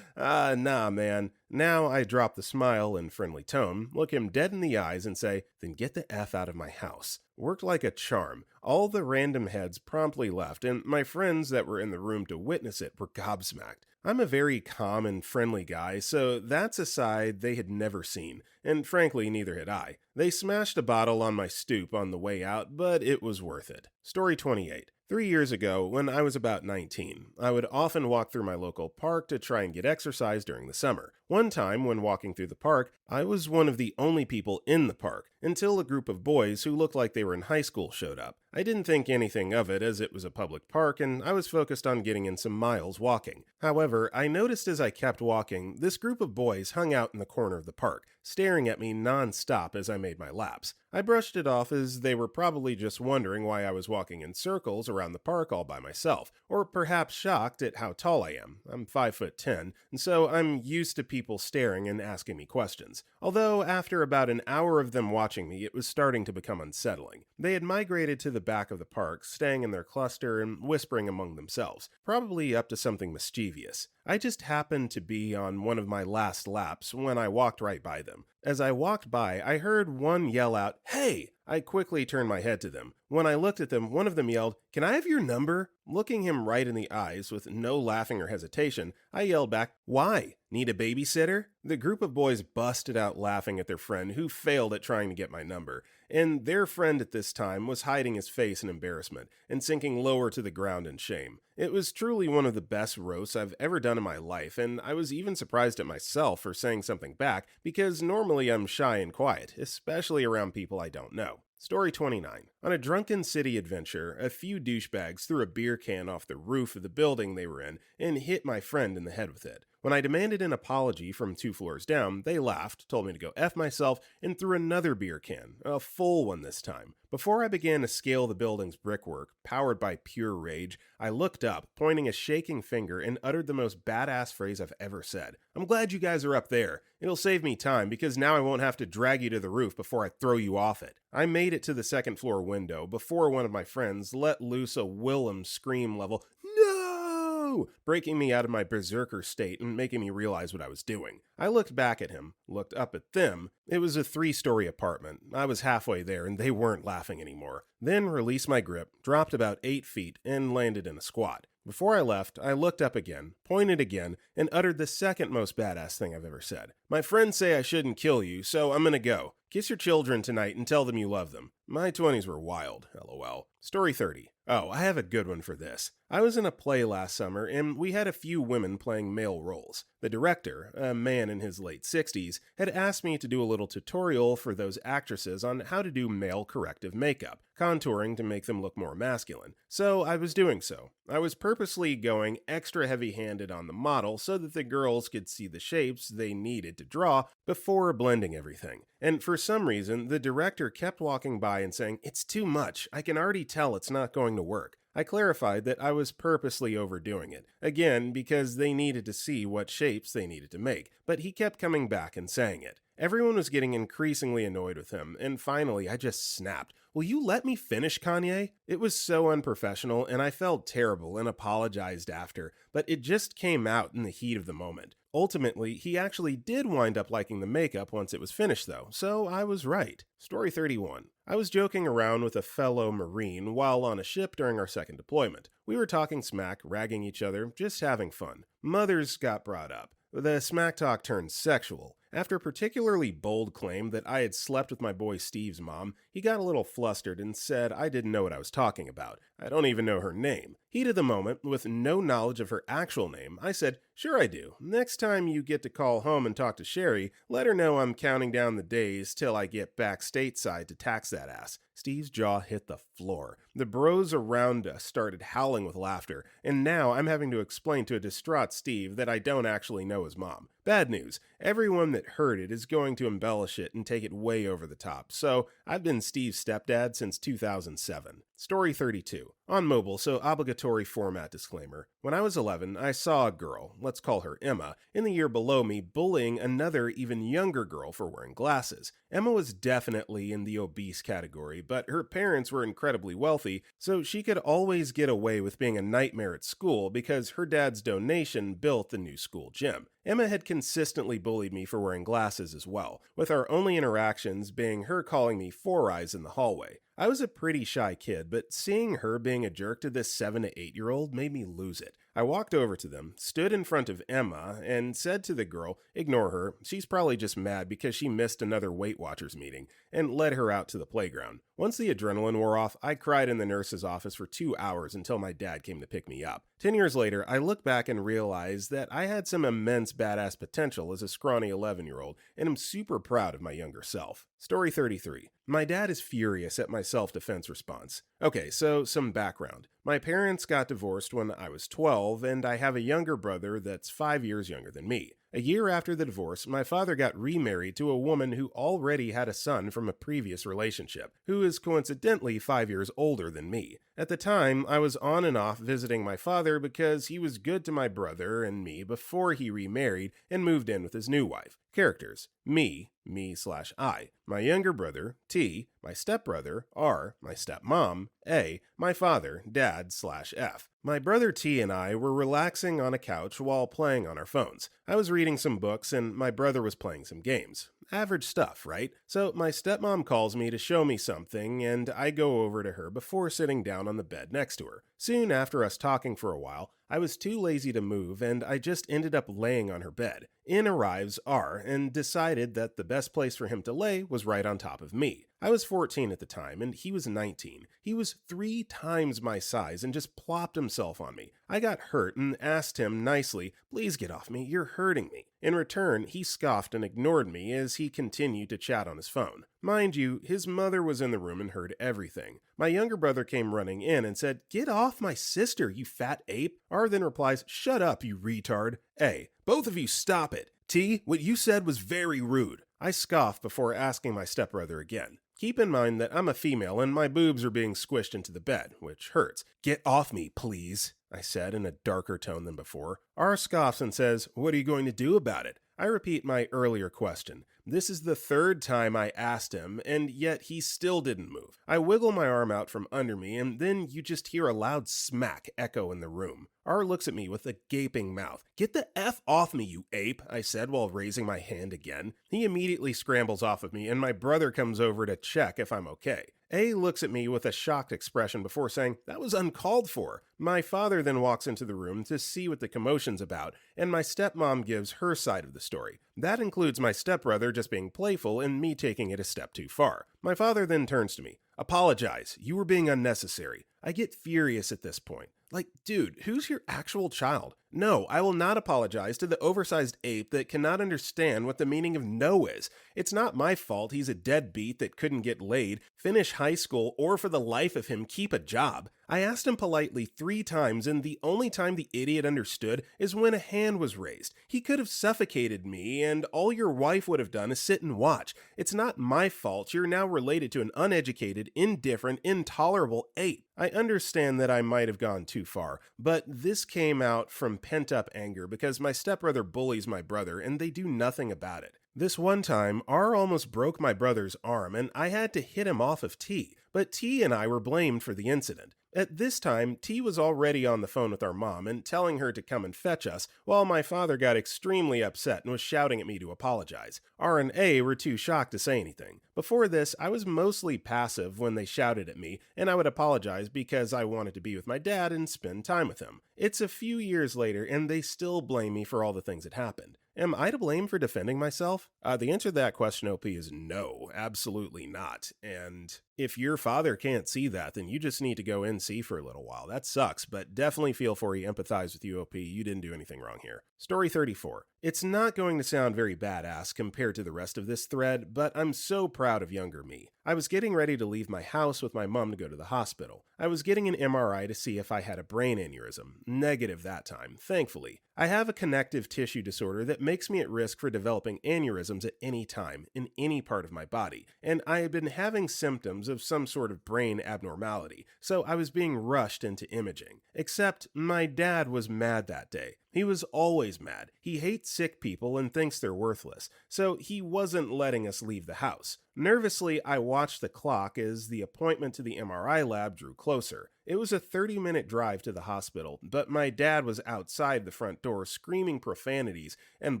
nah, man. Now I drop the smile and friendly tone, look him dead in the eyes, and say, "Then get the F out of my house." Worked like a charm. All the random heads promptly left, and my friends that were in the room to witness it were gobsmacked. I'm a very calm and friendly guy, so that's a side they had never seen, and frankly, neither had I. They smashed a bottle on my stoop on the way out, but it was worth it. Story 28. 3 years ago, when I was about 19, I would often walk through my local park to try and get exercise during the summer. One time, when walking through the park, I was one of the only people in the park, until a group of boys who looked like they were in high school showed up. I didn't think anything of it as it was a public park, and I was focused on getting in some miles walking. However, I noticed as I kept walking, this group of boys hung out in the corner of the park, staring at me non-stop as I made my laps. I brushed it off as they were probably just wondering why I was walking in circles around the park all by myself, or perhaps shocked at how tall I am. I'm 5'10", and so I'm used to people staring and asking me questions. Although after about an hour of them watching me, it was starting to become unsettling. They had migrated to the back of the park, staying in their cluster and whispering among themselves, probably up to something mischievous. I just happened to be on one of my last laps when I walked right by them. As I walked by, I heard one yell out, "Hey!" I quickly turned my head to them. When I looked at them, one of them yelled, "Can I have your number?" Looking him right in the eyes with no laughing or hesitation, I yelled back, "Why? Need a babysitter?" The group of boys busted out laughing at their friend who failed at trying to get my number, and their friend at this time was hiding his face in embarrassment and sinking lower to the ground in shame. It was truly one of the best roasts I've ever done in my life, and I was even surprised at myself for saying something back because normally I'm shy and quiet, especially around people I don't know. Story 29. On a drunken city adventure, a few douchebags threw a beer can off the roof of the building they were in and hit my friend in the head with it. When I demanded an apology from 2 floors down, they laughed, told me to go F myself, and threw another beer can, a full one this time. Before I began to scale the building's brickwork, powered by pure rage, I looked up, pointing a shaking finger, and uttered the most badass phrase I've ever said. "I'm glad you guys are up there. It'll save me time, because now I won't have to drag you to the roof before I throw you off it." I made it to the second floor window before one of my friends let loose a Willem scream level, "No!" breaking me out of my berserker state and making me realize what I was doing. I looked back at him, looked up at them. It was a 3-story apartment. I was halfway there and they weren't laughing anymore. Then released my grip, dropped about 8 feet, and landed in a squat. Before I left, I looked up again, pointed again, and uttered the second most badass thing I've ever said. "My friends say I shouldn't kill you, so I'm gonna go. Kiss your children tonight and tell them you love them." My 20s were wild, lol. Story 30. Oh, I have a good one for this. I was in a play last summer, and we had a few women playing male roles. The director, a man in his late 60s, had asked me to do a little tutorial for those actresses on how to do male corrective makeup, contouring to make them look more masculine. So I was doing so. I was purposely going extra heavy-handed on the model so that the girls could see the shapes they needed to draw before blending everything. And for some reason, the director kept walking by and saying, "It's too much. I can already tell it's not going to work." I clarified that I was purposely overdoing it, again because they needed to see what shapes they needed to make, but he kept coming back and saying it. Everyone was getting increasingly annoyed with him, and finally I just snapped. "Will you let me finish, Kanye?" It was so unprofessional, and I felt terrible and apologized after, but it just came out in the heat of the moment. Ultimately, he actually did wind up liking the makeup once it was finished though, so I was right. Story 31. I was joking around with a fellow Marine while on a ship during our second deployment. We were talking smack, ragging each other, just having fun. Mothers got brought up. The smack talk turned sexual. After a particularly bold claim that I had slept with my boy Steve's mom, he got a little flustered and said I didn't know what I was talking about. I don't even know her name. Heat of the moment, with no knowledge of her actual name, I said, "Sure I do. Next time you get to call home and talk to Sherry, let her know I'm counting down the days till I get back stateside to tax that ass." Steve's jaw hit the floor. The bros around us started howling with laughter, and now I'm having to explain to a distraught Steve that I don't actually know his mom. Bad news. Everyone that heard it is going to embellish it and take it way over the top, so I've been Steve's stepdad since 2007. Story 32. On mobile, so obligatory format disclaimer. When I was 11, I saw a girl, let's call her Emma, in the year below me bullying another even younger girl for wearing glasses. Emma was definitely in the obese category, but her parents were incredibly wealthy, so she could always get away with being a nightmare at school because her dad's donation built the new school gym. Emma had consistently bullied me for wearing glasses as well, with our only interactions being her calling me Four Eyes in the hallway. I was a pretty shy kid, but seeing her being a jerk to this 7 to 8-year-old made me lose it. I walked over to them, stood in front of Emma, and said to the girl, "Ignore her, she's probably just mad because she missed another Weight Watchers meeting," and led her out to the playground. Once the adrenaline wore off, I cried in the nurse's office for 2 hours until my dad came to pick me up. 10 years later, I look back and realize that I had some immense badass potential as a scrawny 11-year-old, and I'm super proud of my younger self. Story 33. My dad is furious at my self-defense response. Okay, so some background. My parents got divorced when I was 12, and I have a younger brother that's 5 years younger than me. A year after the divorce, my father got remarried to a woman who already had a son from a previous relationship, who is coincidentally 5 years older than me. At the time, I was on and off visiting my father because he was good to my brother and me before he remarried and moved in with his new wife. Characters: me/I, my younger brother, T, my stepbrother, R, my stepmom, A, my father, Dad/F. My brother T and I were relaxing on a couch while playing on our phones. I was reading some books and my brother was playing some games. Average stuff, right? So my stepmom calls me to show me something and I go over to her before sitting down on the bed next to her. Soon after us talking for a while, I was too lazy to move and I just ended up laying on her bed. In arrives R and decided that the best place for him to lay was right on top of me. I was 14 at the time and he was 19. He was 3 times my size and just plopped himself on me. I got hurt and asked him nicely, "Please get off me, you're hurting me." In return, he scoffed and ignored me as he continued to chat on his phone. Mind you, his mother was in the room and heard everything. My younger brother came running in and said, "Get off my sister, you fat ape." R then replies, "Shut up, you retard." A, "Both of you stop it." T, "What you said was very rude." I scoffed before asking my stepbrother again. Keep in mind that I'm a female and my boobs are being squished into the bed, which hurts. "Get off me, please," I said in a darker tone than before. R scoffs and says, "What are you going to do about it?" I repeat my earlier question. This is the 3rd time I asked him, and yet he still didn't move. I wiggle my arm out from under me, and then you just hear a loud smack echo in the room. R looks at me with a gaping mouth. "Get the F off me, you ape," I said while raising my hand again. He immediately scrambles off of me, and my brother comes over to check if I'm okay. A looks at me with a shocked expression before saying, "That was uncalled for." My father then walks into the room to see what the commotion's about, and my stepmom gives her side of the story. That includes my stepbrother just being playful and me taking it a step too far. My father then turns to me. "Apologize. You were being unnecessary." I get furious at this point. Like, dude, who's your actual child? No, I will not apologize to the oversized ape that cannot understand what the meaning of no is. It's not my fault he's a deadbeat that couldn't get laid, finish high school, or for the life of him keep a job. I asked him politely 3 times, and the only time the idiot understood is when a hand was raised. He could have suffocated me, and all your wife would have done is sit and watch. It's not my fault you're now related to an uneducated, indifferent, intolerable ape. I understand that I might have gone too far, but this came out from pent-up anger because my stepbrother bullies my brother and they do nothing about it. This one time, R almost broke my brother's arm and I had to hit him off of T, but T and I were blamed for the incident. At this time, T was already on the phone with our mom and telling her to come and fetch us, while my father got extremely upset and was shouting at me to apologize. R and A were too shocked to say anything. Before this, I was mostly passive when they shouted at me, and I would apologize because I wanted to be with my dad and spend time with him. It's a few years later, and they still blame me for all the things that happened. Am I to blame for defending myself? The answer to that question, OP, is no, absolutely not. And if your father can't see that, then you just need to go NC for a little while. That sucks, but definitely feel for you, empathize with you, OP. You didn't do anything wrong here. Story 34. It's not going to sound very badass compared to the rest of this thread, but I'm so proud of younger me. I was getting ready to leave my house with my mom to go to the hospital. I was getting an MRI to see if I had a brain aneurysm. Negative that time, thankfully. I have a connective tissue disorder that makes me at risk for developing aneurysms at any time, in any part of my body, and I had been having symptoms of some sort of brain abnormality, so I was being rushed into imaging. Except my dad was mad that day. He was always mad. He hates sick people and thinks they're worthless, so he wasn't letting us leave the house. Nervously, I watched the clock as the appointment to the MRI lab drew closer. It was a 30-minute drive to the hospital, but my dad was outside the front door screaming profanities and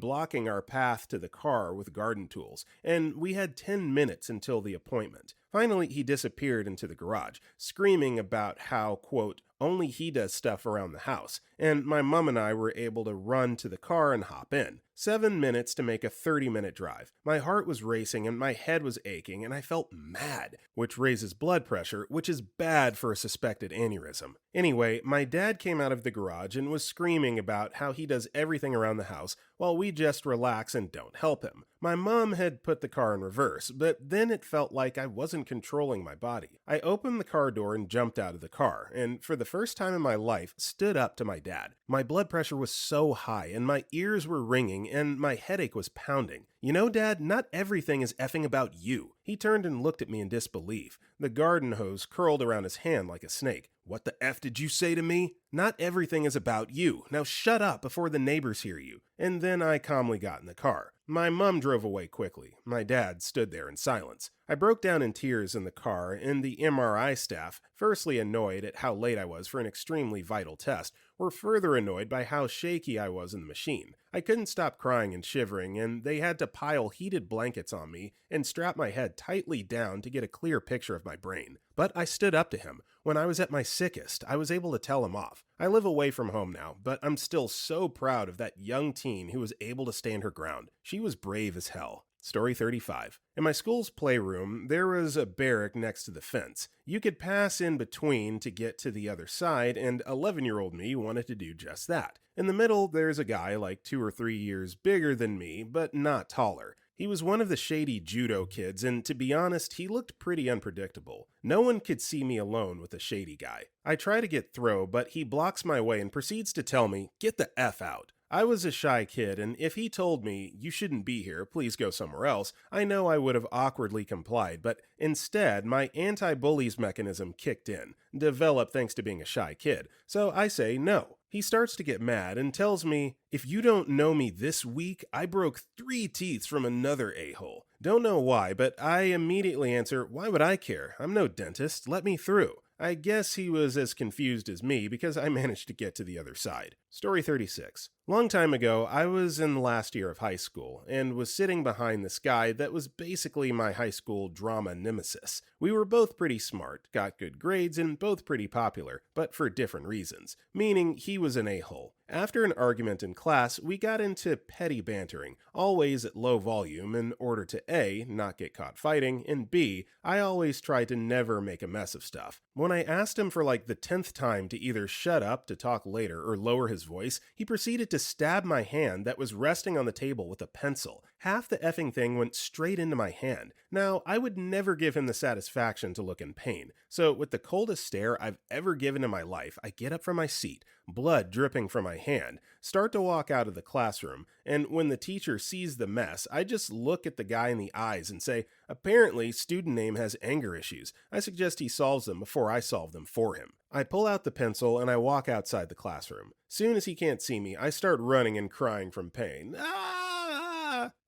blocking our path to the car with garden tools, and we had 10 minutes until the appointment. Finally, he disappeared into the garage, screaming about how, quote, only he does stuff around the house, and my mom and I were able to run to the car and hop in. 7 minutes to make a 30-minute drive. My heart was racing and my head was aching and I felt mad, which raises blood pressure, which is bad for a suspected aneurysm. Anyway, my dad came out of the garage and was screaming about how he does everything around the house while we just relax and don't help him. My mom had put the car in reverse, but then it felt like I wasn't controlling my body. I opened the car door and jumped out of the car, and for the first time in my life, stood up to my dad. My blood pressure was so high, and my ears were ringing, and my headache was pounding. You know, Dad, not everything is effing about you. He turned and looked at me in disbelief. The garden hose curled around his hand like a snake. What the F did you say to me? Not everything is about you. Now shut up before the neighbors hear you. And then I calmly got in the car. My mom drove away quickly. My dad stood there in silence. I broke down in tears in the car, and the MRI staff, firstly annoyed at how late I was for an extremely vital test, were further annoyed by how shaky I was in the machine. I couldn't stop crying and shivering, and they had to pile heated blankets on me and strap my head tightly down to get a clear picture of my brain. But I stood up to him. When I was at my sickest, I was able to tell him off. I live away from home now, but I'm still so proud of that young teen who was able to stand her ground. She was brave as hell. Story 35. In my school's playroom, there was a barrack next to the fence. You could pass in between to get to the other side, and 11-year-old me wanted to do just that. In the middle, there's a guy like 2 or 3 years bigger than me, but not taller. He was one of the shady judo kids, and to be honest, he looked pretty unpredictable. No one could see me alone with a shady guy. I try to get through, but he blocks my way and proceeds to tell me, "Get the F out." I was a shy kid, and if he told me, "You shouldn't be here, please go somewhere else," I know I would have awkwardly complied, but instead, my anti-bullies mechanism kicked in, developed thanks to being a shy kid, so I say no. He starts to get mad and tells me, "If you don't know me this week, I broke 3 teeth from another a-hole." Don't know why, but I immediately answer, "Why would I care? I'm no dentist, let me through." I guess he was as confused as me because I managed to get to the other side. Story 36. Long time ago, I was in the last year of high school and was sitting behind this guy that was basically my high school drama nemesis. We were both pretty smart, got good grades, and both pretty popular, but for different reasons, meaning he was an a-hole. After an argument in class, we got into petty bantering, always at low volume in order to A, not get caught fighting, and B, I always tried to never make a mess of stuff. When I asked him for like the 10th time to either shut up to talk later or lower his voice, he proceeded to stab my hand that was resting on the table with a pencil. Half the effing thing went straight into my hand. Now, I would never give him the satisfaction to look in pain, so with the coldest stare I've ever given in my life, I get up from my seat, blood dripping from my hand, start to walk out of the classroom, and when the teacher sees the mess, I just look at the guy in the eyes and say, apparently student name has anger issues. I suggest he solves them before I solve them for him. I pull out the pencil and I walk outside the classroom. Soon as he can't see me, I start running and crying from pain.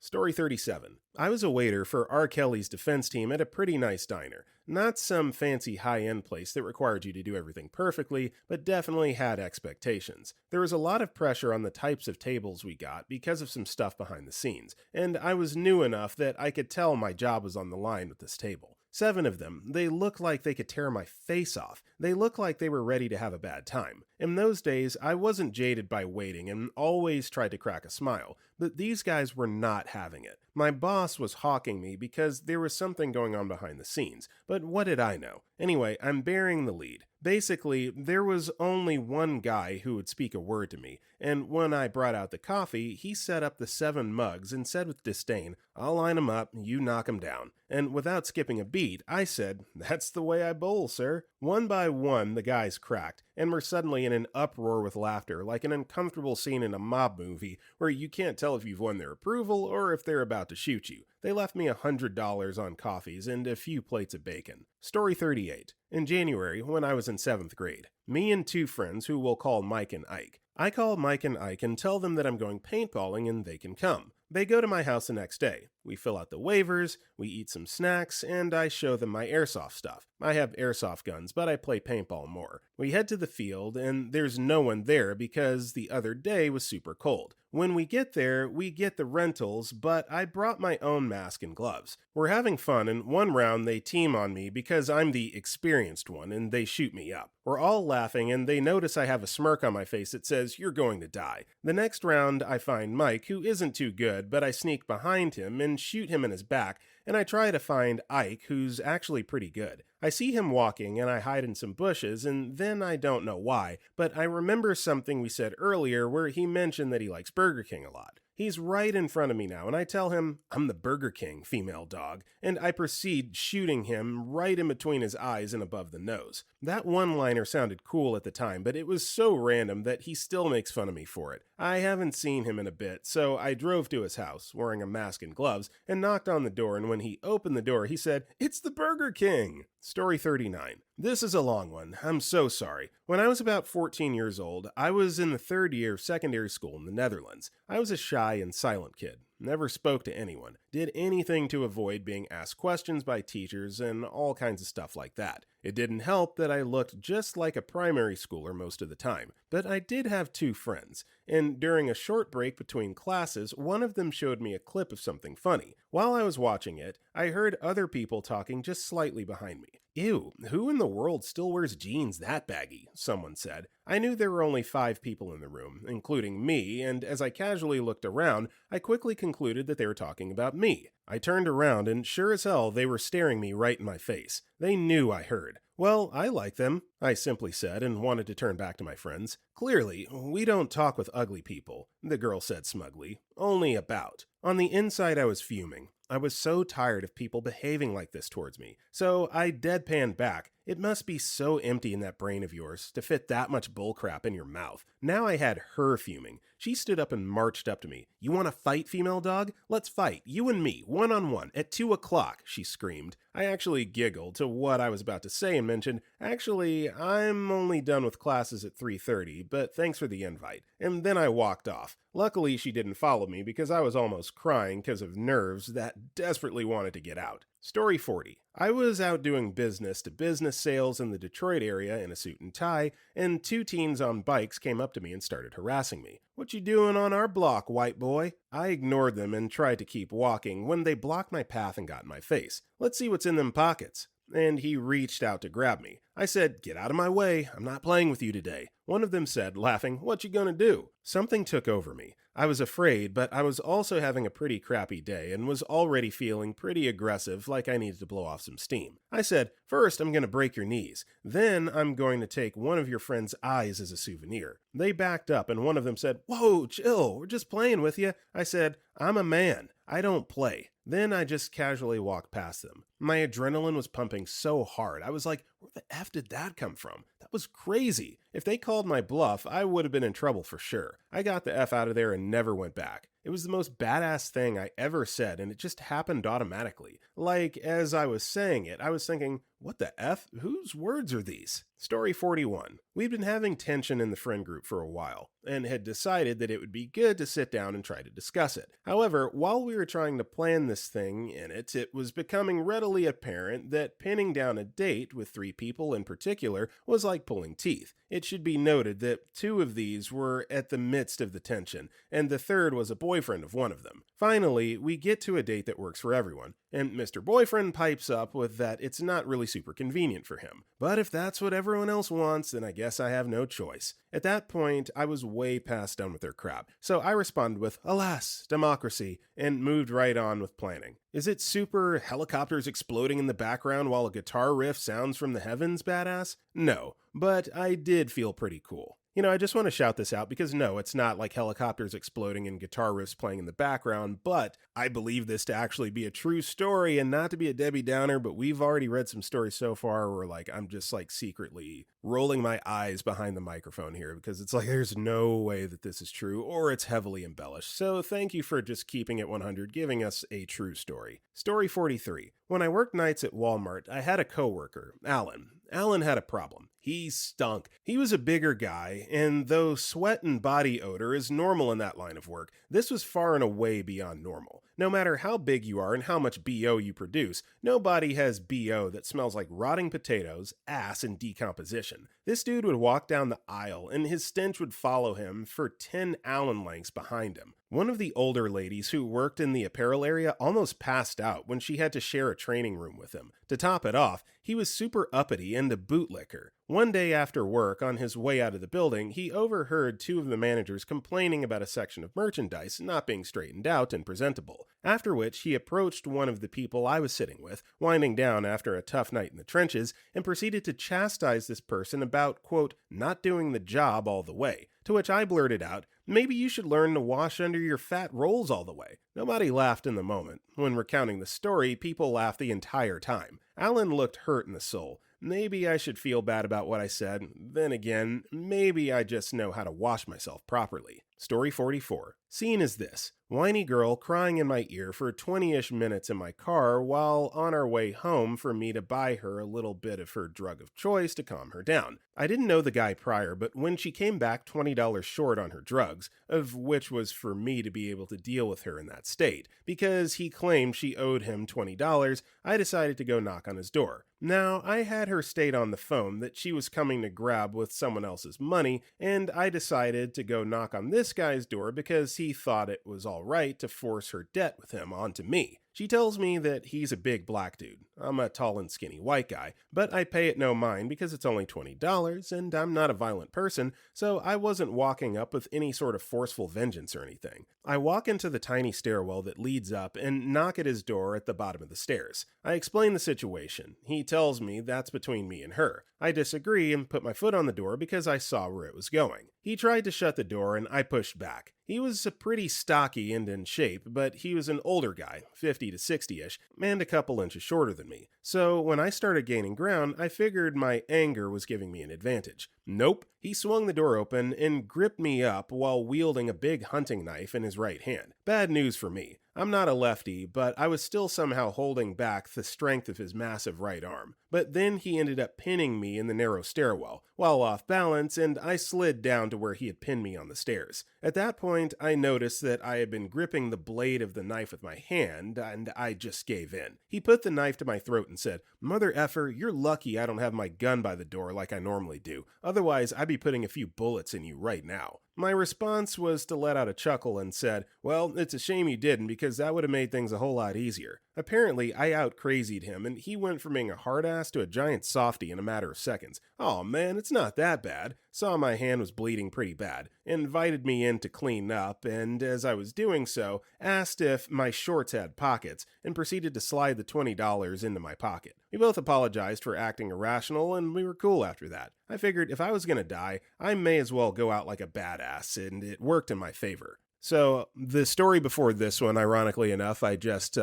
Story 37. I was a waiter for R. Kelly's defense team at a pretty nice diner. Not some fancy high-end place that required you to do everything perfectly, but definitely had expectations. There was a lot of pressure on the types of tables we got because of some stuff behind the scenes, and I was new enough that I could tell my job was on the line with this table. 7 of them, they looked like they could tear my face off. They looked like they were ready to have a bad time. In those days, I wasn't jaded by waiting and always tried to crack a smile, but these guys were not having it. My boss was hawking me because there was something going on behind the scenes, but what did I know? Anyway, I'm bearing the lead. Basically, there was only one guy who would speak a word to me, and when I brought out the coffee, he set up the 7 mugs and said with disdain, I'll line 'em up, you knock 'em down. And without skipping a beat, I said, that's the way I bowl, sir. One by one, the guys cracked, and were suddenly in an uproar with laughter, like an uncomfortable scene in a mob movie where you can't tell if you've won their approval or if they're about to shoot you. They left me $100 on coffees and a few plates of bacon. Story 38. In January, when I was in 7th grade, me and 2 friends who we'll call Mike and Ike. I call Mike and Ike and tell them that I'm going paintballing and they can come. They go to my house the next day. We fill out the waivers, we eat some snacks, and I show them my airsoft stuff. I have airsoft guns, but I play paintball more. We head to the field, and there's no one there because the other day was super cold. When we get there, we get the rentals, but I brought my own mask and gloves. We're having fun, and one round they team on me because I'm the experienced one, and they shoot me up. We're all laughing, and they notice I have a smirk on my face that says, you're going to die. The next round, I find Mike, who isn't too good, but I sneak behind him and shoot him in his back, and I try to find Ike, who's actually pretty good. I see him walking, and I hide in some bushes, and then I don't know why, but I remember something we said earlier where he mentioned that he likes Burger King a lot. He's right in front of me now, and I tell him, I'm the Burger King, female dog, and I proceed shooting him right in between his eyes and above the nose. That one-liner sounded cool at the time, but it was so random that he still makes fun of me for it. I haven't seen him in a bit, so I drove to his house, wearing a mask and gloves, and knocked on the door, and when he opened the door, he said, it's the Burger King! Story 39. This is a long one. I'm so sorry. When I was about 14 years old, I was in the 3rd year of secondary school in the Netherlands. I was a shy and silent kid. Never spoke to anyone. Did anything to avoid being asked questions by teachers and all kinds of stuff like that. It didn't help that I looked just like a primary schooler most of the time, but I did have 2 friends, and during a short break between classes, one of them showed me a clip of something funny. While I was watching it, I heard other people talking just slightly behind me. Ew, who in the world still wears jeans that baggy? Someone said. I knew there were only 5 people in the room, including me, and as I casually looked around, I quickly concluded that they were talking about me. I turned around, and sure as hell, they were staring me right in my face. They knew I heard. Well, I like them, I simply said, and wanted to turn back to my friends. Clearly, we don't talk with ugly people, the girl said smugly. Only about. On the inside, I was fuming. I was so tired of people behaving like this towards me, so I deadpanned back. It must be so empty in that brain of yours to fit that much bullcrap in your mouth. Now I had her fuming. She stood up and marched up to me. You want to fight, female dog? Let's fight, you and me, one-on-one, at 2 o'clock, she screamed. I actually giggled to what I was about to say and mentioned, actually, I'm only done with classes at 3:30, but thanks for the invite. And then I walked off. Luckily, she didn't follow me because I was almost crying because of nerves that desperately wanted to get out. Story 40. I was out doing business to business sales in the Detroit area in a suit and tie, and two teens on bikes came up to me and started harassing me. "What you doing on our block, white boy?" I ignored them and tried to keep walking when they blocked my path and got in my face. "Let's see what's in them pockets." And he reached out to grab me. I said, "Get out of my way, I'm not playing with you today." One of them said, laughing, "What you gonna do?" Something took over me. I was afraid, but I was also having a pretty crappy day and was already feeling pretty aggressive, like I needed to blow off some steam. I said, "First, I'm gonna break your knees. Then, I'm going to take one of your friend's eyes as a souvenir." They backed up and one of them said, "Whoa, chill, we're just playing with you." I said, "I'm a man, I don't play." Then I just casually walked past them. My adrenaline was pumping so hard, I was like, where the F did that come from? That was crazy. If they called my bluff, I would have been in trouble for sure. I got the F out of there and never went back. It was the most badass thing I ever said, and it just happened automatically. Like, as I was saying it, I was thinking, what the F? Whose words are these? Story 41. We'd been having tension in the friend group for a while, and had decided that it would be good to sit down and try to discuss it. However, while we were trying to plan this thing in it, it was becoming readily apparent that pinning down a date with 3 people in particular was like pulling teeth. It should be noted that 2 of these were at the midst of the tension, and the third was a boyfriend of one of them. Finally, we get to a date that works for everyone, and Mr. Boyfriend pipes up with that it's not really super convenient for him. But if that's what everyone else wants, then I guess I have no choice. At that point, I was way past done with their crap, so I responded with, "Alas, democracy," and moved right on with planning. Is it super helicopters exploding in the background while a guitar riff sounds from the heavens badass? No, but I did feel pretty cool. I just want to shout this out because no, it's not like helicopters exploding and guitar riffs playing in the background, but I believe this to actually be a true story and not to be a Debbie Downer, but we've already read some stories so far where I'm just secretly rolling my eyes behind the microphone here because it's there's no way that this is true or it's heavily embellished. So thank you for just keeping it 100, giving us a true story. Story 43. When I worked nights at Walmart, I had a coworker, Alan. Alan had a problem. He stunk. He was a bigger guy, and though sweat and body odor is normal in that line of work, this was far and away beyond normal. No matter how big you are and how much BO you produce, nobody has BO that smells like rotting potatoes, ass, and decomposition. This dude would walk down the aisle, and his stench would follow him for 10 Allen lengths behind him. One of the older ladies who worked in the apparel area almost passed out when she had to share a training room with him. To top it off, he was super uppity and a bootlicker. One day after work, on his way out of the building, he overheard 2 of the managers complaining about a section of merchandise not being straightened out and presentable. After which, he approached one of the people I was sitting with, winding down after a tough night in the trenches, and proceeded to chastise this person about, quote, not doing the job all the way. To which I blurted out, "Maybe you should learn to wash under your fat rolls all the way." Nobody laughed in the moment. When recounting the story, people laughed the entire time. Alan looked hurt in the soul. Maybe I should feel bad about what I said. Then again, maybe I just know how to wash myself properly. Story 44. Scene is this. Whiny girl crying in my ear for 20-ish minutes in my car while on our way home for me to buy her a little bit of her drug of choice to calm her down. I didn't know the guy prior, but when she came back $20 short on her drugs, of which was for me to be able to deal with her in that state, because he claimed she owed him $20, I decided to go knock on his door. Now, I had her state on the phone that she was coming to grab with someone else's money, and I decided to go knock on this guy's door because he thought it was all right to force her debt with him onto me. She tells me that he's a big black dude. I'm a tall and skinny white guy, but I pay it no mind because it's only $20 and I'm not a violent person, so I wasn't walking up with any sort of forceful vengeance or anything. I walk into the tiny stairwell that leads up and knock at his door at the bottom of the stairs. I explain the situation. He tells me that's between me and her. I disagree and put my foot on the door because I saw where it was going. He tried to shut the door and I pushed back. He was pretty stocky and in shape, but he was an older guy, 50 to 60-ish, and a couple inches shorter than me. So when I started gaining ground, I figured my anger was giving me an advantage. Nope. He swung the door open and gripped me up while wielding a big hunting knife in his right hand. Bad news for me. I'm not a lefty, but I was still somehow holding back the strength of his massive right arm. But then he ended up pinning me in the narrow stairwell, while off balance, and I slid down down to where he had pinned me on the stairs. At that point, I noticed that I had been gripping the blade of the knife with my hand, and I just gave in. He put the knife to my throat and said, "Mother effer, you're lucky I don't have my gun by the door like I normally do. Otherwise, I'd be putting a few bullets in you right now." My response was to let out a chuckle and said, "Well, it's a shame you didn't, because that would have made things a whole lot easier." Apparently, I out-crazied him, and he went from being a hard-ass to a giant softy in a matter of seconds. "Oh man, it's not that bad." Saw my hand was bleeding pretty bad, invited me in to clean up, and as I was doing so, asked if my shorts had pockets, and proceeded to slide the $20 into my pocket. We both apologized for acting irrational, and we were cool after that. I figured if I was gonna die, I may as well go out like a badass, and it worked in my favor. So, the story before this one, ironically enough, I just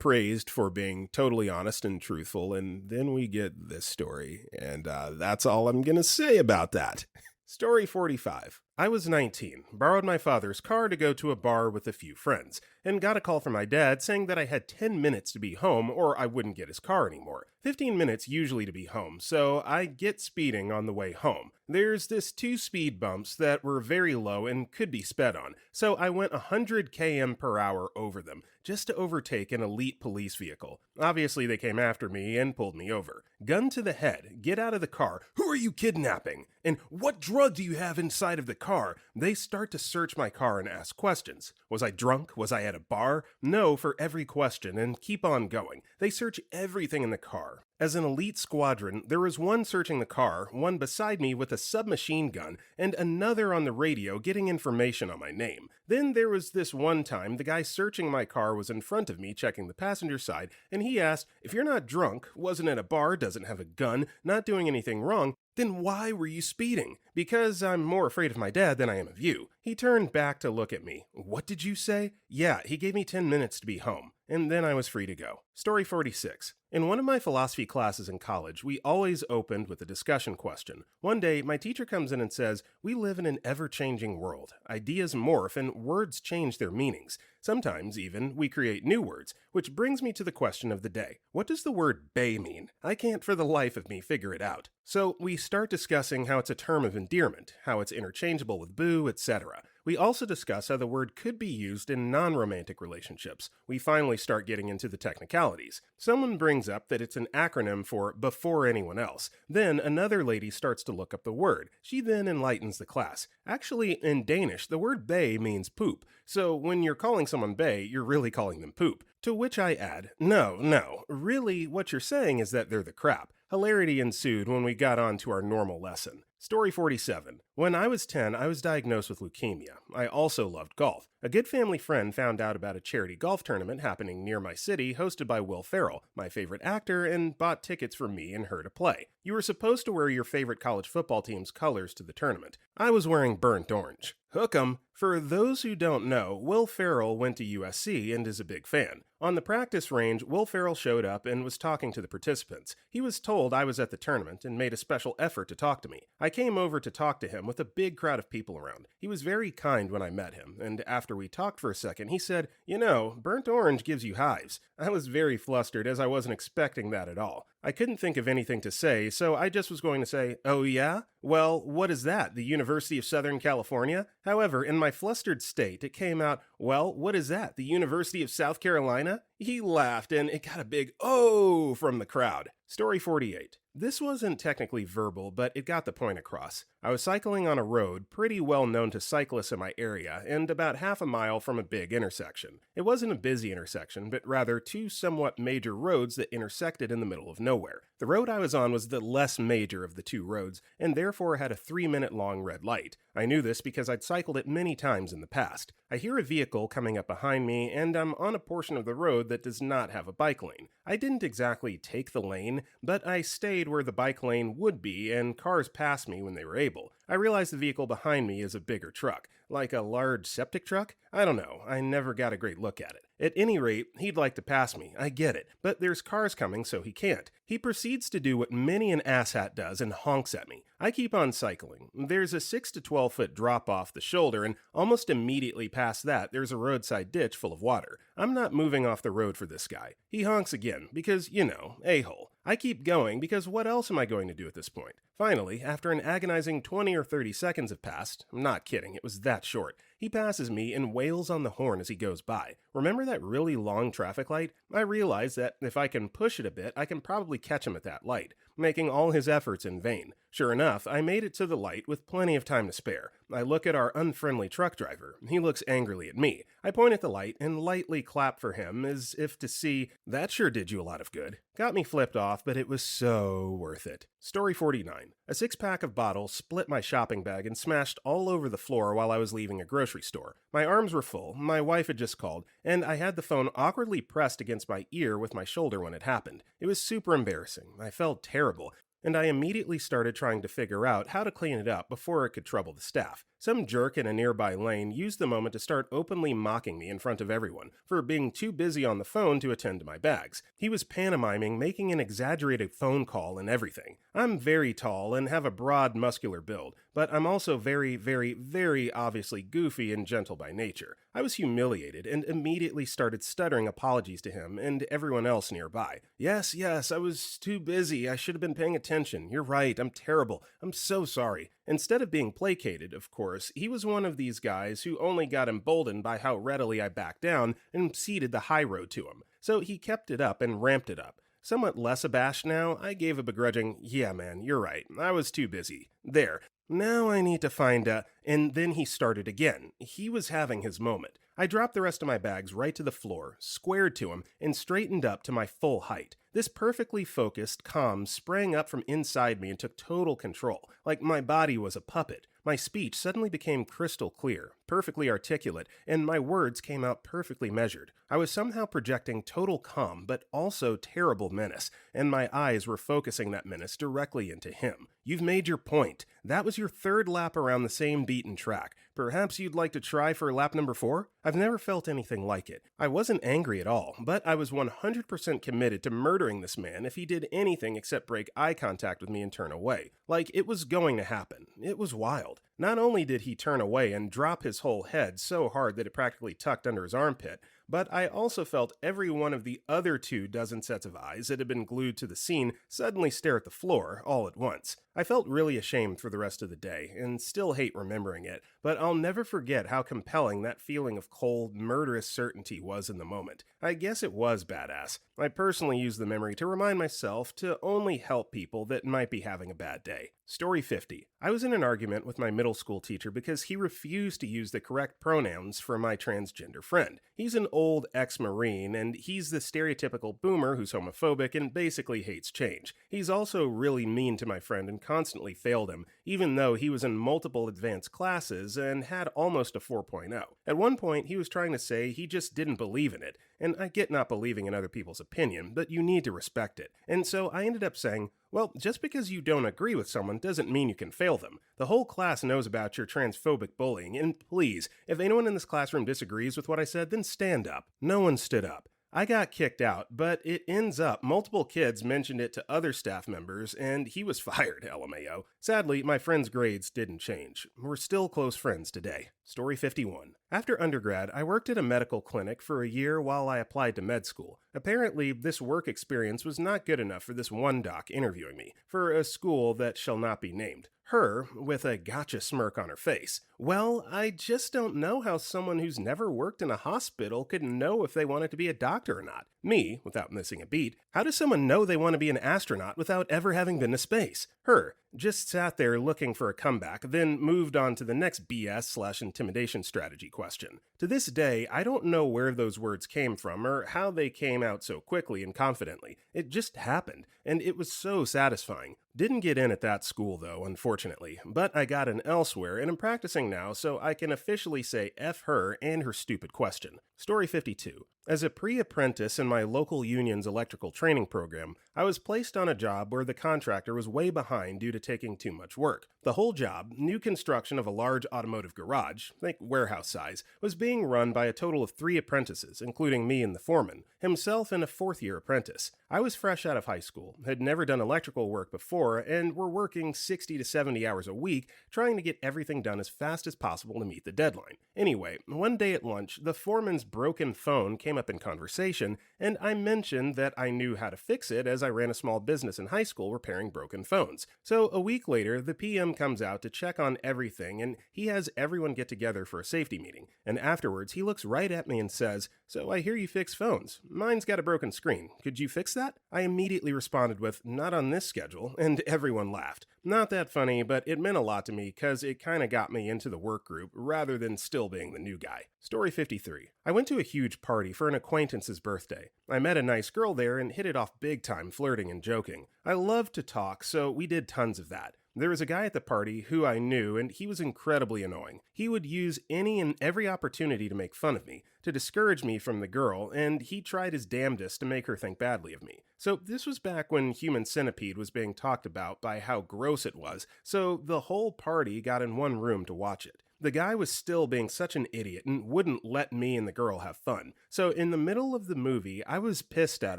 praised for being totally honest and truthful, and then we get this story, and that's all I'm gonna say about that. Story 45. I was 19, borrowed my father's car to go to a bar with a few friends, and got a call from my dad saying that I had 10 minutes to be home or I wouldn't get his car anymore. 15 minutes usually to be home, so I get speeding on the way home. There's this 2 speed bumps that were very low and could be sped on, so I went 100 km per hour over them, just to overtake an elite police vehicle. Obviously they came after me and pulled me over. Gun to the head, get out of the car, "Who are you kidnapping? And what drug do you have inside of the car?" They start to search my car and ask questions. Was I drunk? Was I at a bar? No for every question, and keep on going. They search everything in the car. As an elite squadron, there was one searching the car, one beside me with a submachine gun, and another on the radio getting information on my name. Then there was this one time the guy searching my car was in front of me checking the passenger side, and he asked, "If you're not drunk, wasn't at a bar, doesn't have a gun, not doing anything wrong, then why were you speeding?" "Because I'm more afraid of my dad than I am of you." He turned back to look at me. "What did you say?" "Yeah, he gave me 10 minutes to be home." And then I was free to go. Story 46. In one of my philosophy classes in college, we always opened with a discussion question. One day, my teacher comes in and says, "We live in an ever-changing world. Ideas morph and words change their meanings. Sometimes, even, we create new words, which brings me to the question of the day. What does the word bae mean? I can't for the life of me figure it out." So we start discussing how it's a term of endearment, how it's interchangeable with boo, etc. We also discuss how the word could be used in non-romantic relationships. We finally start getting into the technicalities. Someone brings up that it's an acronym for before anyone else. Then another lady starts to look up the word. She then enlightens the class. Actually, in Danish, the word bae means poop. So when you're calling someone bae, you're really calling them poop. To which I add, no, really what you're saying is that they're the crap. Hilarity ensued when we got on to our normal lesson. Story 47. When I was 10, I was diagnosed with leukemia. I also loved golf. A good family friend found out about a charity golf tournament happening near my city hosted by Will Ferrell, my favorite actor, and bought tickets for me and her to play. You were supposed to wear your favorite college football team's colors to the tournament. I was wearing burnt orange. Hook 'em. For those who don't know, Will Ferrell went to USC and is a big fan. On the practice range, Will Ferrell showed up and was talking to the participants. He was told I was at the tournament and made a special effort to talk to me. I came over to talk to him with a big crowd of people around. He was very kind when I met him, and after we talked for a second, he said, "You know, burnt orange gives you hives." I was very flustered as I wasn't expecting that at all. I couldn't think of anything to say, so I just was going to say, "Oh yeah? Well, what is that, the University of Southern California?" However, in my flustered state, it came out, "Well, what is that, the University of South Carolina?" He laughed, and it got a big "oh" from the crowd. Story 48. This wasn't technically verbal, but it got the point across. I was cycling on a road pretty well known to cyclists in my area, and about half a mile from a big intersection. It wasn't a busy intersection, but rather 2 somewhat major roads that intersected in the middle of nowhere. The road I was on was the less major of the 2 roads, and therefore had a 3-minute-long red light. I knew this because I'd cycled it many times in the past. I hear a vehicle coming up behind me, and I'm on a portion of the road that does not have a bike lane. I didn't exactly take the lane, but I stayed where the bike lane would be, and cars passed me when they were able. I realized the vehicle behind me is a bigger truck. Like a large septic truck? I don't know, I never got a great look at it. At any rate, he'd like to pass me, I get it, but there's cars coming so he can't. He proceeds to do what many an asshat does and honks at me. I keep on cycling. There's a 6 to 12 foot drop off the shoulder, and almost immediately past that there's a roadside ditch full of water. I'm not moving off the road for this guy. He honks again, because, you know, a-hole. I keep going because what else am I going to do at this point? Finally, after an agonizing 20 or 30 seconds have passed, I'm not kidding, it was that short, he passes me and wails on the horn as he goes by. Remember that really long traffic light? I realize that if I can push it a bit, I can probably catch him at that light, making all his efforts in vain. Sure enough, I made it to the light with plenty of time to spare. I look at our unfriendly truck driver. He looks angrily at me. I point at the light and lightly clap for him as if to see, that sure did you a lot of good. Got me flipped off, but it was so worth it. Story 49. A 6-pack of bottles split my shopping bag and smashed all over the floor while I was leaving a grocery store. My arms were full, my wife had just called, and I had the phone awkwardly pressed against my ear with my shoulder when it happened. It was super embarrassing. I felt terrible, and I immediately started trying to figure out how to clean it up before it could trouble the staff. Some jerk in a nearby lane used the moment to start openly mocking me in front of everyone for being too busy on the phone to attend to my bags. He was pantomiming, making an exaggerated phone call and everything. I'm very tall and have a broad, muscular build, but I'm also very, very, very obviously goofy and gentle by nature. I was humiliated and immediately started stuttering apologies to him and everyone else nearby. Yes, I was too busy. I should have been paying attention. You're right. I'm terrible. I'm so sorry. Instead of being placated, of course, he was one of these guys who only got emboldened by how readily I backed down and ceded the high road to him. So he kept it up and ramped it up. Somewhat less abashed now, I gave a begrudging, yeah man, you're right, I was too busy. There. Now I need to find a... And then he started again. He was having his moment. I dropped the rest of my bags right to the floor, squared to him, and straightened up to my full height. This perfectly focused calm sprang up from inside me and took total control, like my body was a puppet. My speech suddenly became crystal clear, perfectly articulate, and my words came out perfectly measured. I was somehow projecting total calm, but also terrible menace, and my eyes were focusing that menace directly into him. You've made your point. That was your third lap around the same beaten track. Perhaps you'd like to try for lap number 4? I've never felt anything like it. I wasn't angry at all, but I was 100% committed to murdering this man if he did anything except break eye contact with me and turn away. Like it was going to happen. It was wild. Not only did he turn away and drop his whole head so hard that it practically tucked under his armpit, but I also felt every one of the other 24 sets of eyes that had been glued to the scene suddenly stare at the floor all at once. I felt really ashamed for the rest of the day, and still hate remembering it, but I'll never forget how compelling that feeling of cold, murderous certainty was in the moment. I guess it was badass. I personally use the memory to remind myself to only help people that might be having a bad day. Story 50. I was in an argument with my middle school teacher because he refused to use the correct pronouns for my transgender friend. He's an old ex-Marine, and he's the stereotypical boomer who's homophobic and basically hates change. He's also really mean to my friend and constantly failed him, even though he was in multiple advanced classes and had almost a 4.0. At one point, he was trying to say he just didn't believe in it, and I get not believing in other people's opinion, but you need to respect it. And so I ended up saying, well, just because you don't agree with someone doesn't mean you can fail them. The whole class knows about your transphobic bullying, and please, if anyone in this classroom disagrees with what I said, then stand up. No one stood up. I got kicked out, but it ends up multiple kids mentioned it to other staff members, and he was fired, LMAO. Sadly, my friend's grades didn't change. We're still close friends today. Story 51. After undergrad, I worked at a medical clinic for a year while I applied to med school. Apparently, this work experience was not good enough for this one doc interviewing me, for a school that shall not be named. Her, with a gotcha smirk on her face. Well, I just don't know how someone who's never worked in a hospital could know if they wanted to be a doctor or not. Me, without missing a beat, how does someone know they want to be an astronaut without ever having been to space? Her, just sat there looking for a comeback, then moved on to the next BS/intimidation strategy question. To this day, I don't know where those words came from or how they came out so quickly and confidently. It just happened, and it was so satisfying. Didn't get in at that school though, unfortunately, but I got in elsewhere and I'm practicing now so I can officially say F her and her stupid question. Story 52. As a pre-apprentice in my local union's electrical training program, I was placed on a job where the contractor was way behind due to taking too much work. The whole job, new construction of a large automotive garage, think warehouse size, was being run by a total of 3 apprentices, including me and the foreman, himself and a 4th-year apprentice. I was fresh out of high school, had never done electrical work before, floor and were working 60 to 70 hours a week trying to get everything done as fast as possible to meet the deadline. Anyway, one day at lunch, the foreman's broken phone came up in conversation, and I mentioned that I knew how to fix it as I ran a small business in high school repairing broken phones. So a week later, the PM comes out to check on everything, and he has everyone get together for a safety meeting. And afterwards, he looks right at me and says, "So I hear you fix phones. Mine's got a broken screen. Could you fix that?" I immediately responded with, "Not on this schedule," and everyone laughed. Not that funny, but it meant a lot to me because it kinda got me into the work group rather than still being the new guy. Story 53. I went to a huge party for an acquaintance's birthday. I met a nice girl there and hit it off big time, flirting and joking. I love to talk, so we did tons of that. There was a guy at the party who I knew, and he was incredibly annoying. He would use any and every opportunity to make fun of me, to discourage me from the girl, and he tried his damnedest to make her think badly of me. So this was back when Human Centipede was being talked about by how gross it was, so the whole party got in one room to watch it. The guy was still being such an idiot and wouldn't let me and the girl have fun. So in the middle of the movie, I was pissed at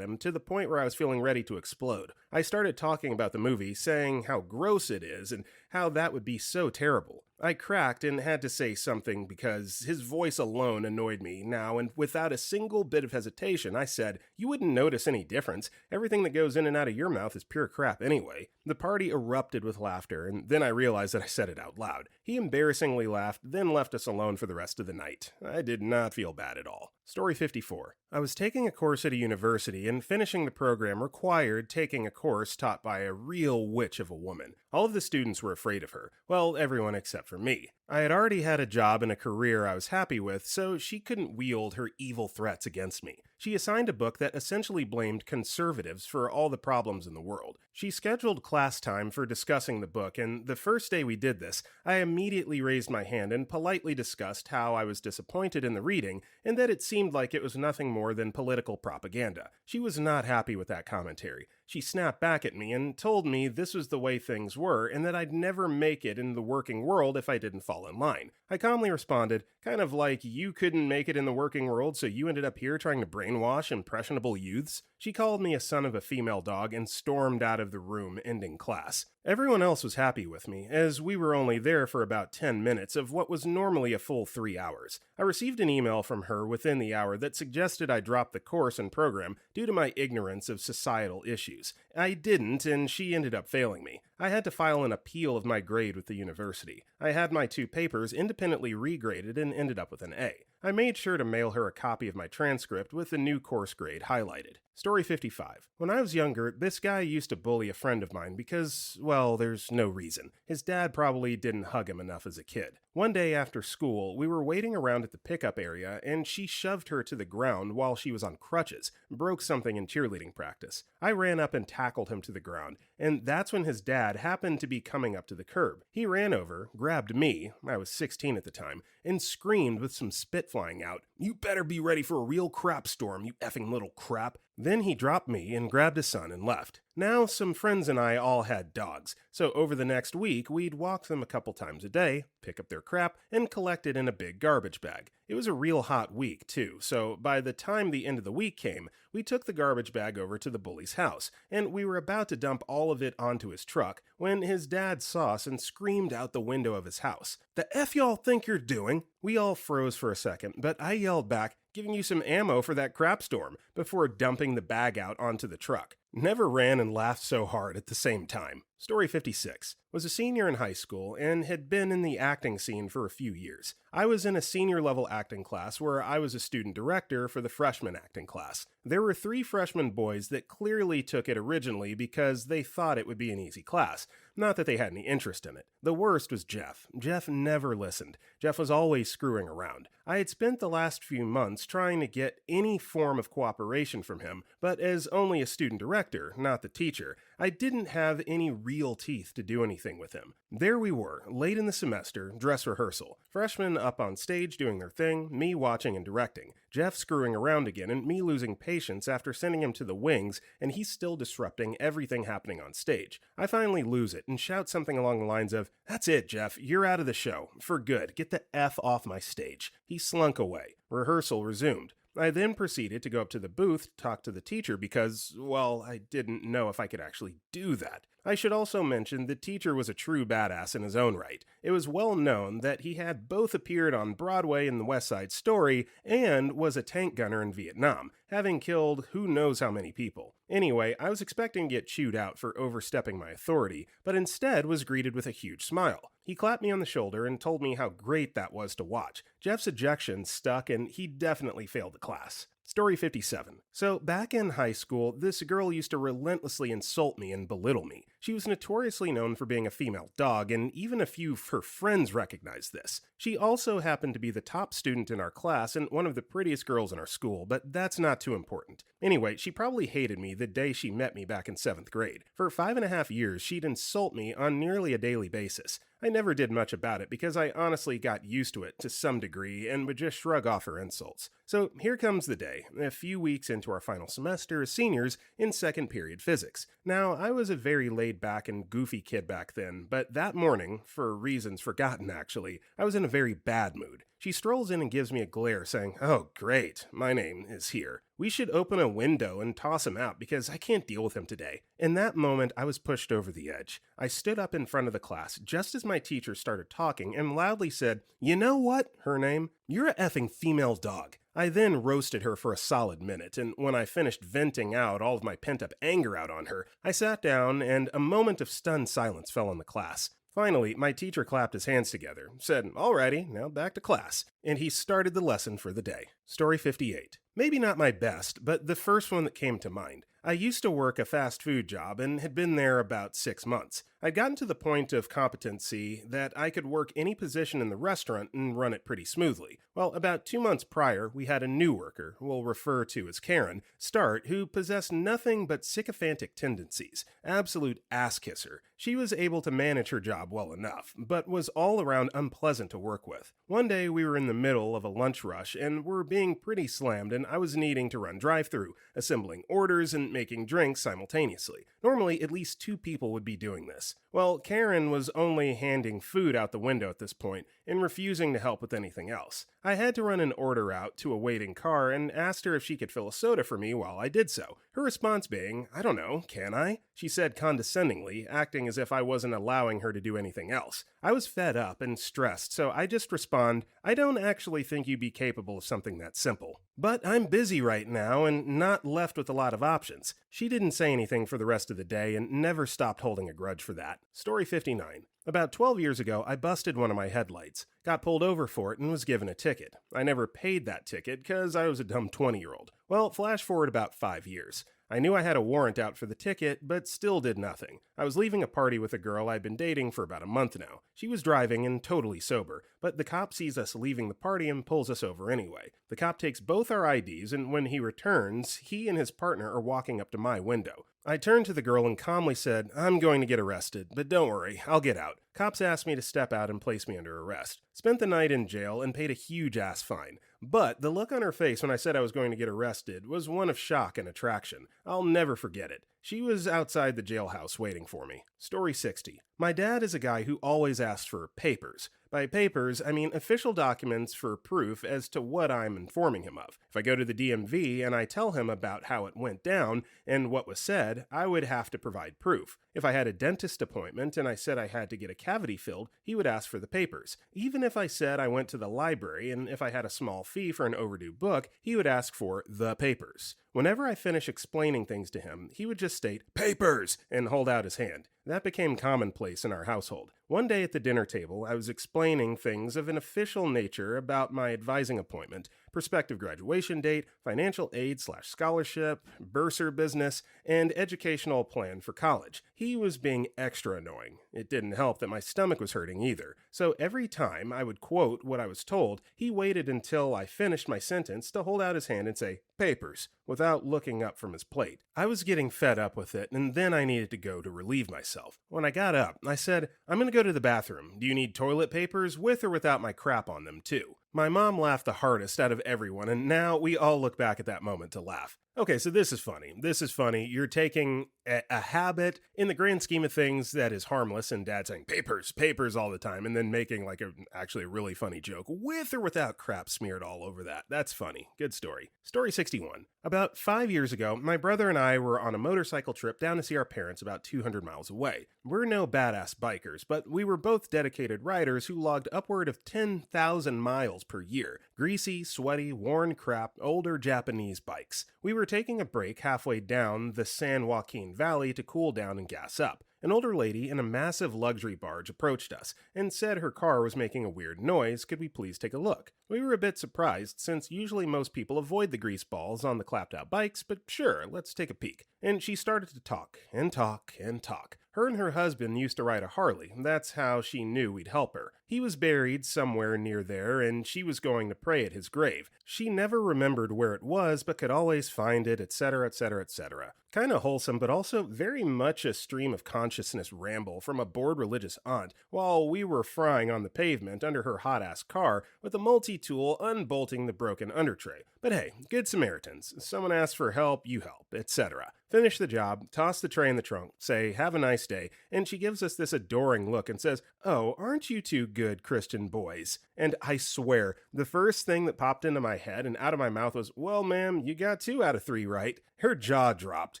him to the point where I was feeling ready to explode. I started talking about the movie, saying how gross it is and how that would be so terrible. I cracked and had to say something because his voice alone annoyed me now, and without a single bit of hesitation, I said, "You wouldn't notice any difference. Everything that goes in and out of your mouth is pure crap anyway." The party erupted with laughter, and then I realized that I said it out loud. He embarrassingly laughed, then left us alone for the rest of the night. I did not feel bad at all. Story 54. I was taking a course at a university, and finishing the program required taking a course taught by a real witch of a woman. All of the students were afraid of her. Well, everyone except for me. I had already had a job and a career I was happy with, so she couldn't wield her evil threats against me. She assigned a book that essentially blamed conservatives for all the problems in the world. She scheduled class time for discussing the book, and the first day we did this, I immediately raised my hand and politely discussed how I was disappointed in the reading and that it seemed like it was nothing more than political propaganda. She was not happy with that commentary. She snapped back at me and told me this was the way things were and that I'd never make it in the working world if I didn't fall in line. I calmly responded, kind of like you couldn't make it in the working world, so you ended up here trying to brainwash impressionable youths. She called me a son of a female dog and stormed out of the room, ending class. Everyone else was happy with me, as we were only there for about 10 minutes of what was normally a full 3 hours. I received an email from her within the hour that suggested I drop the course and program due to my ignorance of societal issues. I didn't, and she ended up failing me. I had to file an appeal of my grade with the university. I had my 2 papers independently regraded and ended up with an A. I made sure to mail her a copy of my transcript with the new course grade highlighted. Story 55. When I was younger, this guy used to bully a friend of mine because, well, there's no reason. His dad probably didn't hug him enough as a kid. One day after school, we were waiting around at the pickup area, and she shoved her to the ground while she was on crutches, broke something in cheerleading practice. I ran up and tackled him to the ground, and that's when his dad happened to be coming up to the curb. He ran over, grabbed me, I was 16 at the time, and screamed with some spit flying out, "You better be ready for a real crap storm, you effing little crap." Then he dropped me and grabbed his son and left. Now, some friends and I all had dogs, so over the next week, we'd walk them a couple times a day, pick up their crap, and collect it in a big garbage bag. It was a real hot week, too, so by the time the end of the week came, we took the garbage bag over to the bully's house, and we were about to dump all of it onto his truck when his dad saw us and screamed out the window of his house, "The F y'all think you're doing?" We all froze for a second, but I yelled back, "Giving you some ammo for that crap storm," before dumping the bag out onto the truck. Never ran and laughed so hard at the same time. Story 56. Was a senior in high school and had been in the acting scene for a few years. I was in a senior level acting class where I was a student director for the freshman acting class. There were 3 freshman boys that clearly took it originally because they thought it would be an easy class. Not that they had any interest in it. The worst was Jeff. Jeff never listened. Jeff was always screwing around. I had spent the last few months trying to get any form of cooperation from him, but as only a student director, not the teacher, I didn't have any real teeth to do anything with him. There we were, late in the semester, dress rehearsal. Freshmen up on stage doing their thing, me watching and directing. Jeff screwing around again and me losing patience after sending him to the wings, and he's still disrupting everything happening on stage. I finally lose it and shout something along the lines of, "That's it, Jeff, you're out of the show. For good, get the F off my stage." He slunk away. Rehearsal resumed. I then proceeded to go up to the booth to talk to the teacher because, well, I didn't know if I could actually do that. I should also mention the teacher was a true badass in his own right. It was well known that he had both appeared on Broadway in the West Side Story and was a tank gunner in Vietnam, having killed who knows how many people. Anyway, I was expecting to get chewed out for overstepping my authority, but instead was greeted with a huge smile. He clapped me on the shoulder and told me how great that was to watch. Jeff's ejection stuck and he definitely failed the class. Story 57. So, back in high school, this girl used to relentlessly insult me and belittle me. She was notoriously known for being a female dog, and even a few of her friends recognized this. She also happened to be the top student in our class and one of the prettiest girls in our school, but that's not too important. Anyway, she probably hated me the day she met me back in 7th grade. For 5.5 years, she'd insult me on nearly a daily basis. I never did much about it because I honestly got used to it to some degree and would just shrug off her insults. So here comes the day, a few weeks into our final semester as seniors in second period physics. Now, I was a very laid back and goofy kid back then, but that morning, for reasons forgotten actually, I was in a very bad mood. She strolls in and gives me a glare saying, "Oh great, my name is here. We should open a window and toss him out because I can't deal with him today." In that moment, I was pushed over the edge. I stood up in front of the class just as my teacher started talking and loudly said, "You know what?" her name. "You're a effing female dog." I then roasted her for a solid minute, and when I finished venting out all of my pent-up anger out on her, I sat down and a moment of stunned silence fell on the class. Finally, my teacher clapped his hands together, said, "Alrighty, now back to class," and he started the lesson for the day. Story 58. Maybe not my best, but the first one that came to mind. I used to work a fast food job and had been there about 6 months. I'd gotten to the point of competency that I could work any position in the restaurant and run it pretty smoothly. Well, about 2 months prior, we had a new worker, we'll refer to as Karen, start who possessed nothing but sycophantic tendencies. Absolute ass kisser. She was able to manage her job well enough, but was all around unpleasant to work with. One day we were in the middle of a lunch rush and were being pretty slammed and I was needing to run drive-thru, assembling orders and making drinks simultaneously. Normally, at least 2 people would be doing this. Well, Karen was only handing food out the window at this point and refusing to help with anything else. I had to run an order out to a waiting car and asked her if she could fill a soda for me while I did so. Her response being, "I don't know, can I?" She said condescendingly, acting as if I wasn't allowing her to do anything else. I was fed up and stressed, so I just respond, "I don't actually think you'd be capable of something that simple. But I'm busy right now and not left with a lot of options." She didn't say anything for the rest of the day and never stopped holding a grudge for that. Story 59. About 12 years ago, I busted one of my headlights, got pulled over for it, and was given a ticket. I never paid that ticket because I was a dumb 20-year-old. Well, flash forward about 5 years. I knew I had a warrant out for the ticket, but still did nothing. I was leaving a party with a girl I'd been dating for about a month now. She was driving and totally sober, but the cop sees us leaving the party and pulls us over anyway. The cop takes both our IDs, and when he returns, he and his partner are walking up to my window. I turned to the girl and calmly said, "I'm going to get arrested, but don't worry, I'll get out." Cops asked me to step out and place me under arrest. Spent the night in jail and paid a huge ass fine. But the look on her face when I said I was going to get arrested was one of shock and attraction. I'll never forget it. She was outside the jailhouse waiting for me. Story 60. My dad is a guy who always asks for papers. By papers, I mean official documents for proof as to what I'm informing him of. If I go to the DMV and I tell him about how it went down and what was said, I would have to provide proof. If I had a dentist appointment and I said I had to get a cavity filled, he would ask for the papers. Even if I said I went to the library and if I had a small fee for an overdue book, he would ask for the papers. Whenever I finish explaining things to him, he would just state, "Papers!" and hold out his hand. That became commonplace in our household. One day at the dinner table, I was explaining things of an official nature about my advising appointment, prospective graduation date, financial aid/scholarship, bursar business, and educational plan for college. He was being extra annoying. It didn't help that my stomach was hurting either. So every time I would quote what I was told, he waited until I finished my sentence to hold out his hand and say, "Papers," without looking up from his plate. I was getting fed up with it, and then I needed to go to relieve myself. When I got up, I said, "I'm gonna go to the bathroom. Do you need toilet papers, with or without my crap on them, too?" My mom laughed the hardest out of everyone, and now we all look back at that moment to laugh. Okay, so this is funny. This is funny. You're taking a habit in the grand scheme of things that is harmless, and dad saying papers, papers all the time, and then making like actually a really funny joke with or without crap smeared all over that. That's funny. Good story. Story 61. About 5 years ago, my brother and I were on a motorcycle trip down to see our parents about 200 miles away. We're no badass bikers, but we were both dedicated riders who logged upward of 10,000 miles per year. Greasy, sweaty, worn crap, older Japanese bikes. We were taking a break halfway down the San Joaquin Valley to cool down and gas up. An older lady in a massive luxury barge approached us and said her car was making a weird noise. Could we please take a look? We were a bit surprised, since usually most people avoid the grease balls on the clapped out bikes, but sure, let's take a peek. And she started to talk and talk and talk. Her and her husband used to ride a Harley. That's how she knew we'd help her. He was buried somewhere near there, and she was going to pray at his grave. She never remembered where it was, but could always find it, etc., etc., etc. Kinda wholesome, but also very much a stream of consciousness ramble from a bored religious aunt, while we were frying on the pavement under her hot-ass car with a multi-tool unbolting the broken undertray. But hey, good Samaritans. Someone asks for help, you help, etc. Finish the job, toss the tray in the trunk, say, have a nice day, and she gives us this adoring look and says, oh, aren't you two good Christian boys? And I swear, the first thing that popped into my head and out of my mouth was, well, ma'am, you got 2 out of 3 right. Her jaw dropped,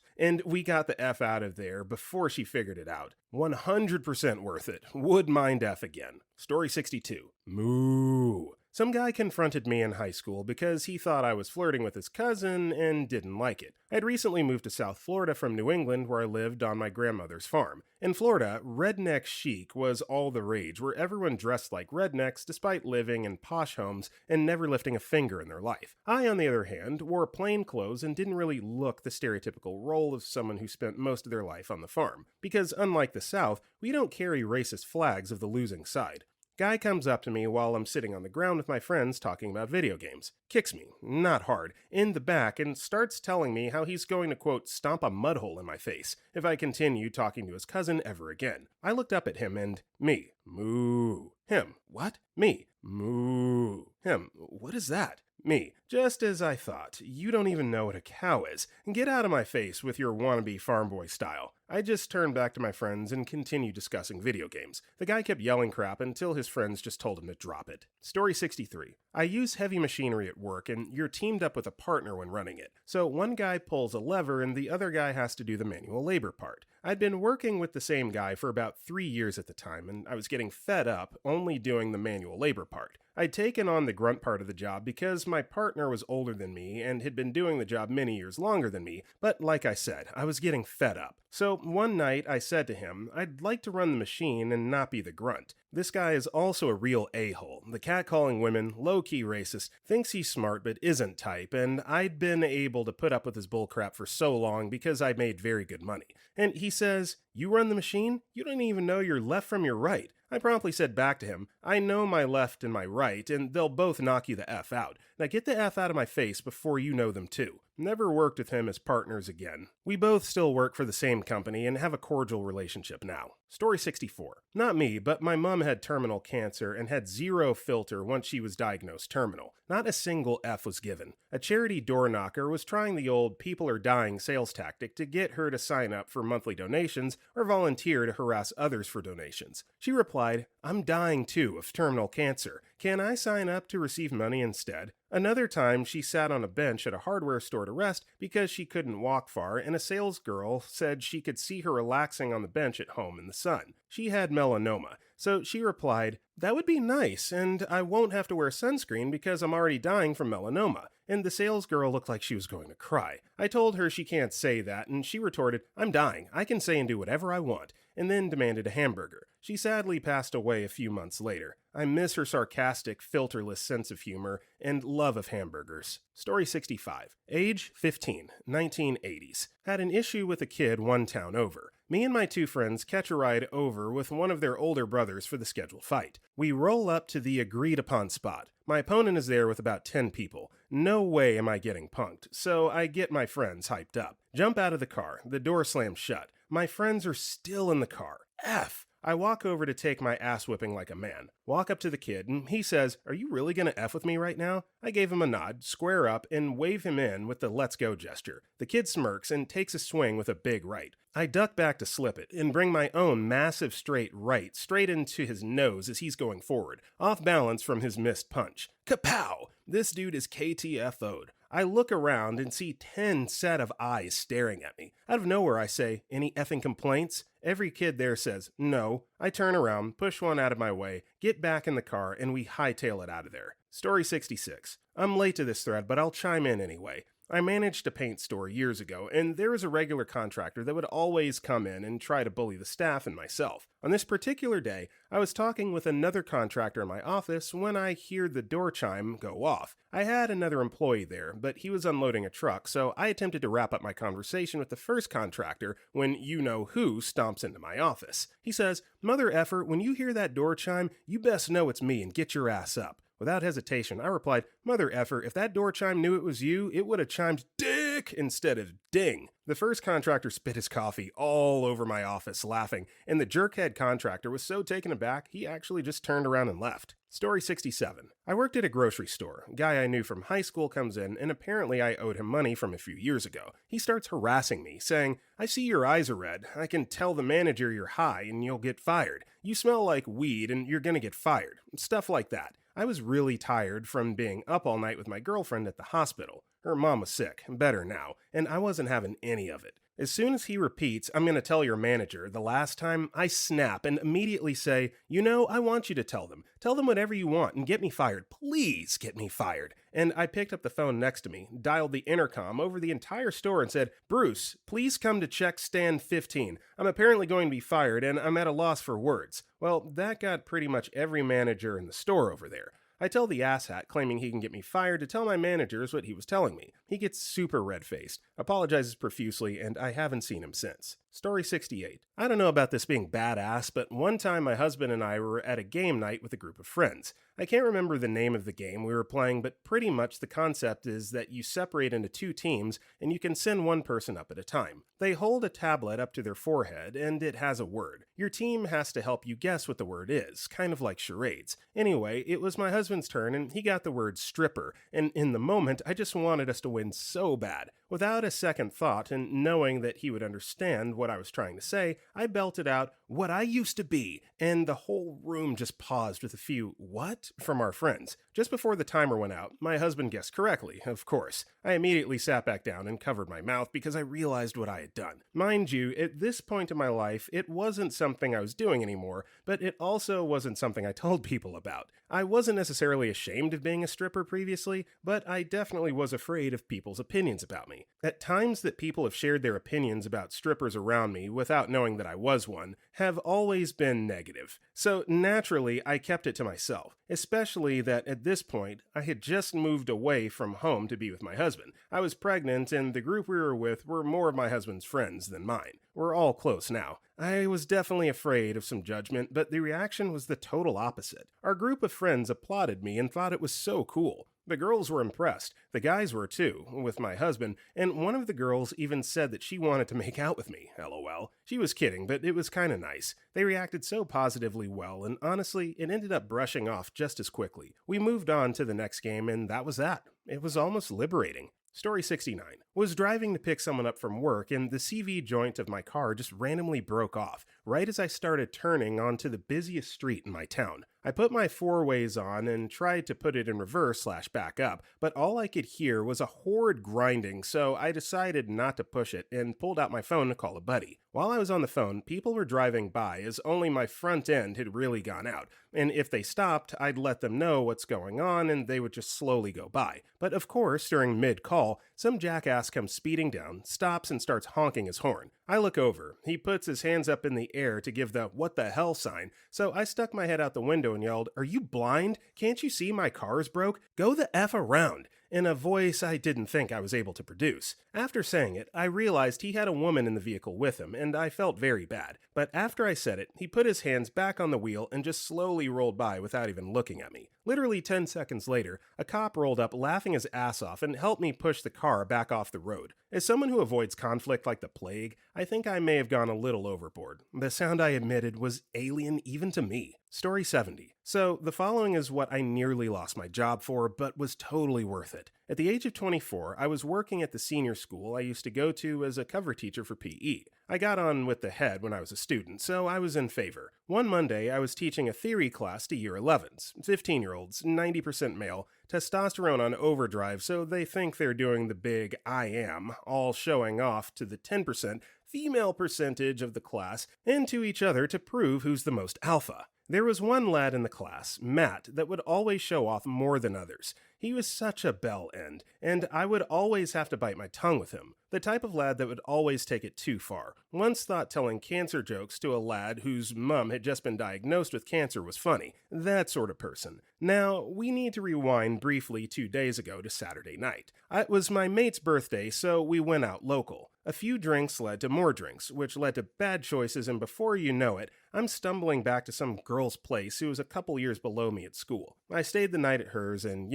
and we got the F out of there before she figured it out. 100% worth it. Would mind F again. Story 62. Moo. Some guy confronted me in high school because he thought I was flirting with his cousin and didn't like it. I'd recently moved to South Florida from New England, where I lived on my grandmother's farm. In Florida, redneck chic was all the rage, where everyone dressed like rednecks despite living in posh homes and never lifting a finger in their life. I, on the other hand, wore plain clothes and didn't really look the stereotypical role of someone who spent most of their life on the farm. Because unlike the South, we don't carry racist flags of the losing side. Guy comes up to me while I'm sitting on the ground with my friends talking about video games, kicks me, not hard, in the back and starts telling me how he's going to, quote, stomp a mud hole in my face if I continue talking to his cousin ever again. I looked up at him and, me, moo. Him, what? Me, moo. Him, what is that? Me, just as I thought, you don't even know what a cow is. Get out of my face with your wannabe farm boy style. I just turned back to my friends and continued discussing video games. The guy kept yelling crap until his friends just told him to drop it. Story 63. I use heavy machinery at work, and you're teamed up with a partner when running it. So one guy pulls a lever and the other guy has to do the manual labor part. I'd been working with the same guy for about 3 years at the time, and I was getting fed up only doing the manual labor part. I'd taken on the grunt part of the job because my partner was older than me and had been doing the job many years longer than me, but like I said, I was getting fed up. So one night I said to him, I'd like to run the machine and not be the grunt. This guy is also a real a-hole, the catcalling women, low-key racist, thinks he's smart but isn't type, and I'd been able to put up with his bullcrap for so long because I made very good money. And he says, you run the machine? You don't even know your left from your right. I promptly said back to him, I know my left and my right, and they'll both knock you the F out. Now get the F out of my face before you know them too. Never worked with him as partners again. We both still work for the same company and have a cordial relationship now. Story 64. Not me, but my mom had terminal cancer and had zero filter once she was diagnosed terminal. Not a single F was given. A charity door knocker was trying the old people are dying sales tactic to get her to sign up for monthly donations or volunteer to harass others for donations. She replied, I'm dying too of terminal cancer. Can I sign up to receive money instead? Another time, she sat on a bench at a hardware store to rest because she couldn't walk far, and a sales girl said she could see her relaxing on the bench at home in the sun. She had melanoma, so she replied, that would be nice, and I won't have to wear sunscreen because I'm already dying from melanoma. And the sales girl looked like she was going to cry. I told her she can't say that, and she retorted, I'm dying, I can say and do whatever I want, and then demanded a hamburger. She sadly passed away a few months later. I miss her sarcastic, filterless sense of humor and love of hamburgers. Story 65. Age 15, 1980s. Had an issue with a kid one town over. Me and my 2 friends catch a ride over with one of their older brothers for the scheduled fight. We roll up to the agreed upon spot. My opponent is there with about 10 people. No way am I getting punked, so I get my friends hyped up. Jump out of the car. The door slams shut. My friends are still in the car. F! I walk over to take my ass whipping like a man. Walk up to the kid, and he says, "Are you really gonna F with me right now?" I gave him a nod, square up, and wave him in with the let's go gesture. The kid smirks and takes a swing with a big right. I duck back to slip it, and bring my own massive straight right straight into his nose as he's going forward, off balance from his missed punch. Kapow! This dude is KTFO'd. I look around and see 10 set of eyes staring at me. Out of nowhere I say, "Any effing complaints?" Every kid there says, "No." I turn around, push one out of my way, get back in the car, and we hightail it out of there. Story 66. I'm late to this thread, but I'll chime in anyway. I managed a paint store years ago, and there was a regular contractor that would always come in and try to bully the staff and myself. On this particular day, I was talking with another contractor in my office when I hear the door chime go off. I had another employee there, but he was unloading a truck, so I attempted to wrap up my conversation with the first contractor when you-know-who stomps into my office. He says, "Mother effer, when you hear that door chime, you best know it's me and get your ass up." Without hesitation, I replied, "Mother effer, if that door chime knew it was you, it would have chimed dick instead of ding." The first contractor spit his coffee all over my office laughing, and the jerkhead contractor was so taken aback, he actually just turned around and left. Story 67. I worked at a grocery store. A guy I knew from high school comes in, and apparently I owed him money from a few years ago. He starts harassing me, saying, "I see your eyes are red. I can tell the manager you're high and you'll get fired. You smell like weed and you're gonna get fired." Stuff like that. I was really tired from being up all night with my girlfriend at the hospital. Her mom was sick, better now, and I wasn't having any of it. As soon as he repeats, "I'm going to tell your manager," the last time, I snap and immediately say, "You know, I want you to tell them. Tell them whatever you want and get me fired. Please get me fired." And I picked up the phone next to me, dialed the intercom over the entire store and said, "Bruce, please come to check stand 15. I'm apparently going to be fired and I'm at a loss for words." Well, that got pretty much every manager in the store over there. I tell the asshat claiming he can get me fired to tell my managers what he was telling me. He gets super red-faced, apologizes profusely, and I haven't seen him since. Story 68. I don't know about this being badass, but one time my husband and I were at a game night with a group of friends. I can't remember the name of the game we were playing, but pretty much the concept is that you separate into two teams and you can send one person up at a time. They hold a tablet up to their forehead and it has a word. Your team has to help you guess what the word is, kind of like charades. Anyway, it was my husband's turn and he got the word stripper, and in the moment I just wanted us to win so bad. Without a second thought and knowing that he would understand what I was trying to say, I belted out, "What I used to be," and the whole room just paused with a few "what?" from our friends. Just before the timer went out, my husband guessed correctly, of course. I immediately sat back down and covered my mouth because I realized what I had done. Mind you, at this point in my life, it wasn't something I was doing anymore, but it also wasn't something I told people about. I wasn't necessarily ashamed of being a stripper previously, but I definitely was afraid of people's opinions about me. At times that people have shared their opinions about strippers around me without knowing that I was one have always been negative. So naturally, I kept it to myself, especially that at this point, I had just moved away from home to be with my husband. I was pregnant, and the group we were with were more of my husband's friends than mine. We're all close now. I was definitely afraid of some judgment, but the reaction was the total opposite. Our group of friends applauded me and thought it was so cool. The girls were impressed. The guys were too, with my husband, and one of the girls even said that she wanted to make out with me, lol. She was kidding, but it was kinda nice. They reacted so positively well, and honestly, it ended up brushing off just as quickly. We moved on to the next game, and that was that. It was almost liberating. Story 69. Was driving to pick someone up from work, and the CV joint of my car just randomly broke off, right as I started turning onto the busiest street in my town. I put my four-ways on and tried to put it in reverse/back up, but all I could hear was a horrid grinding, so I decided not to push it and pulled out my phone to call a buddy. While I was on the phone, people were driving by as only my front end had really gone out, and if they stopped, I'd let them know what's going on and they would just slowly go by. But of course, during mid-call, some jackass comes speeding down, stops and starts honking his horn. I look over. He puts his hands up in the air to give the "what the hell" sign, so I stuck my head out the window and yelled, "Are you blind? Can't you see my car is broke? Go the F around." in a voice I didn't think I was able to produce. After saying it, I realized he had a woman in the vehicle with him, and I felt very bad. But after I said it, he put his hands back on the wheel and just slowly rolled by without even looking at me. Literally 10 seconds later, a cop rolled up laughing his ass off and helped me push the car back off the road. As someone who avoids conflict like the plague, I think I may have gone a little overboard. The sound I emitted was alien even to me. Story 70. So, the following is what I nearly lost my job for, but was totally worth it. At the age of 24, I was working at the senior school I used to go to as a cover teacher for PE. I got on with the head when I was a student, so I was in favor. One Monday, I was teaching a theory class to year 11s, 15-year-olds, 90% male, testosterone on overdrive, so they think they're doing the big I am, all showing off to the 10% female percentage of the class and to each other to prove who's the most alpha. There was one lad in the class, Matt, that would always show off more than others. He was such a bell end, and I would always have to bite my tongue with him. The type of lad that would always take it too far. Once thought telling cancer jokes to a lad whose mum had just been diagnosed with cancer was funny. That sort of person. Now, we need to rewind briefly 2 days ago to Saturday night. It was my mate's birthday, so we went out local. A few drinks led to more drinks, which led to bad choices, and before you know it, I'm stumbling back to some girl's place who was a couple years below me at school. I stayed the night at hers and,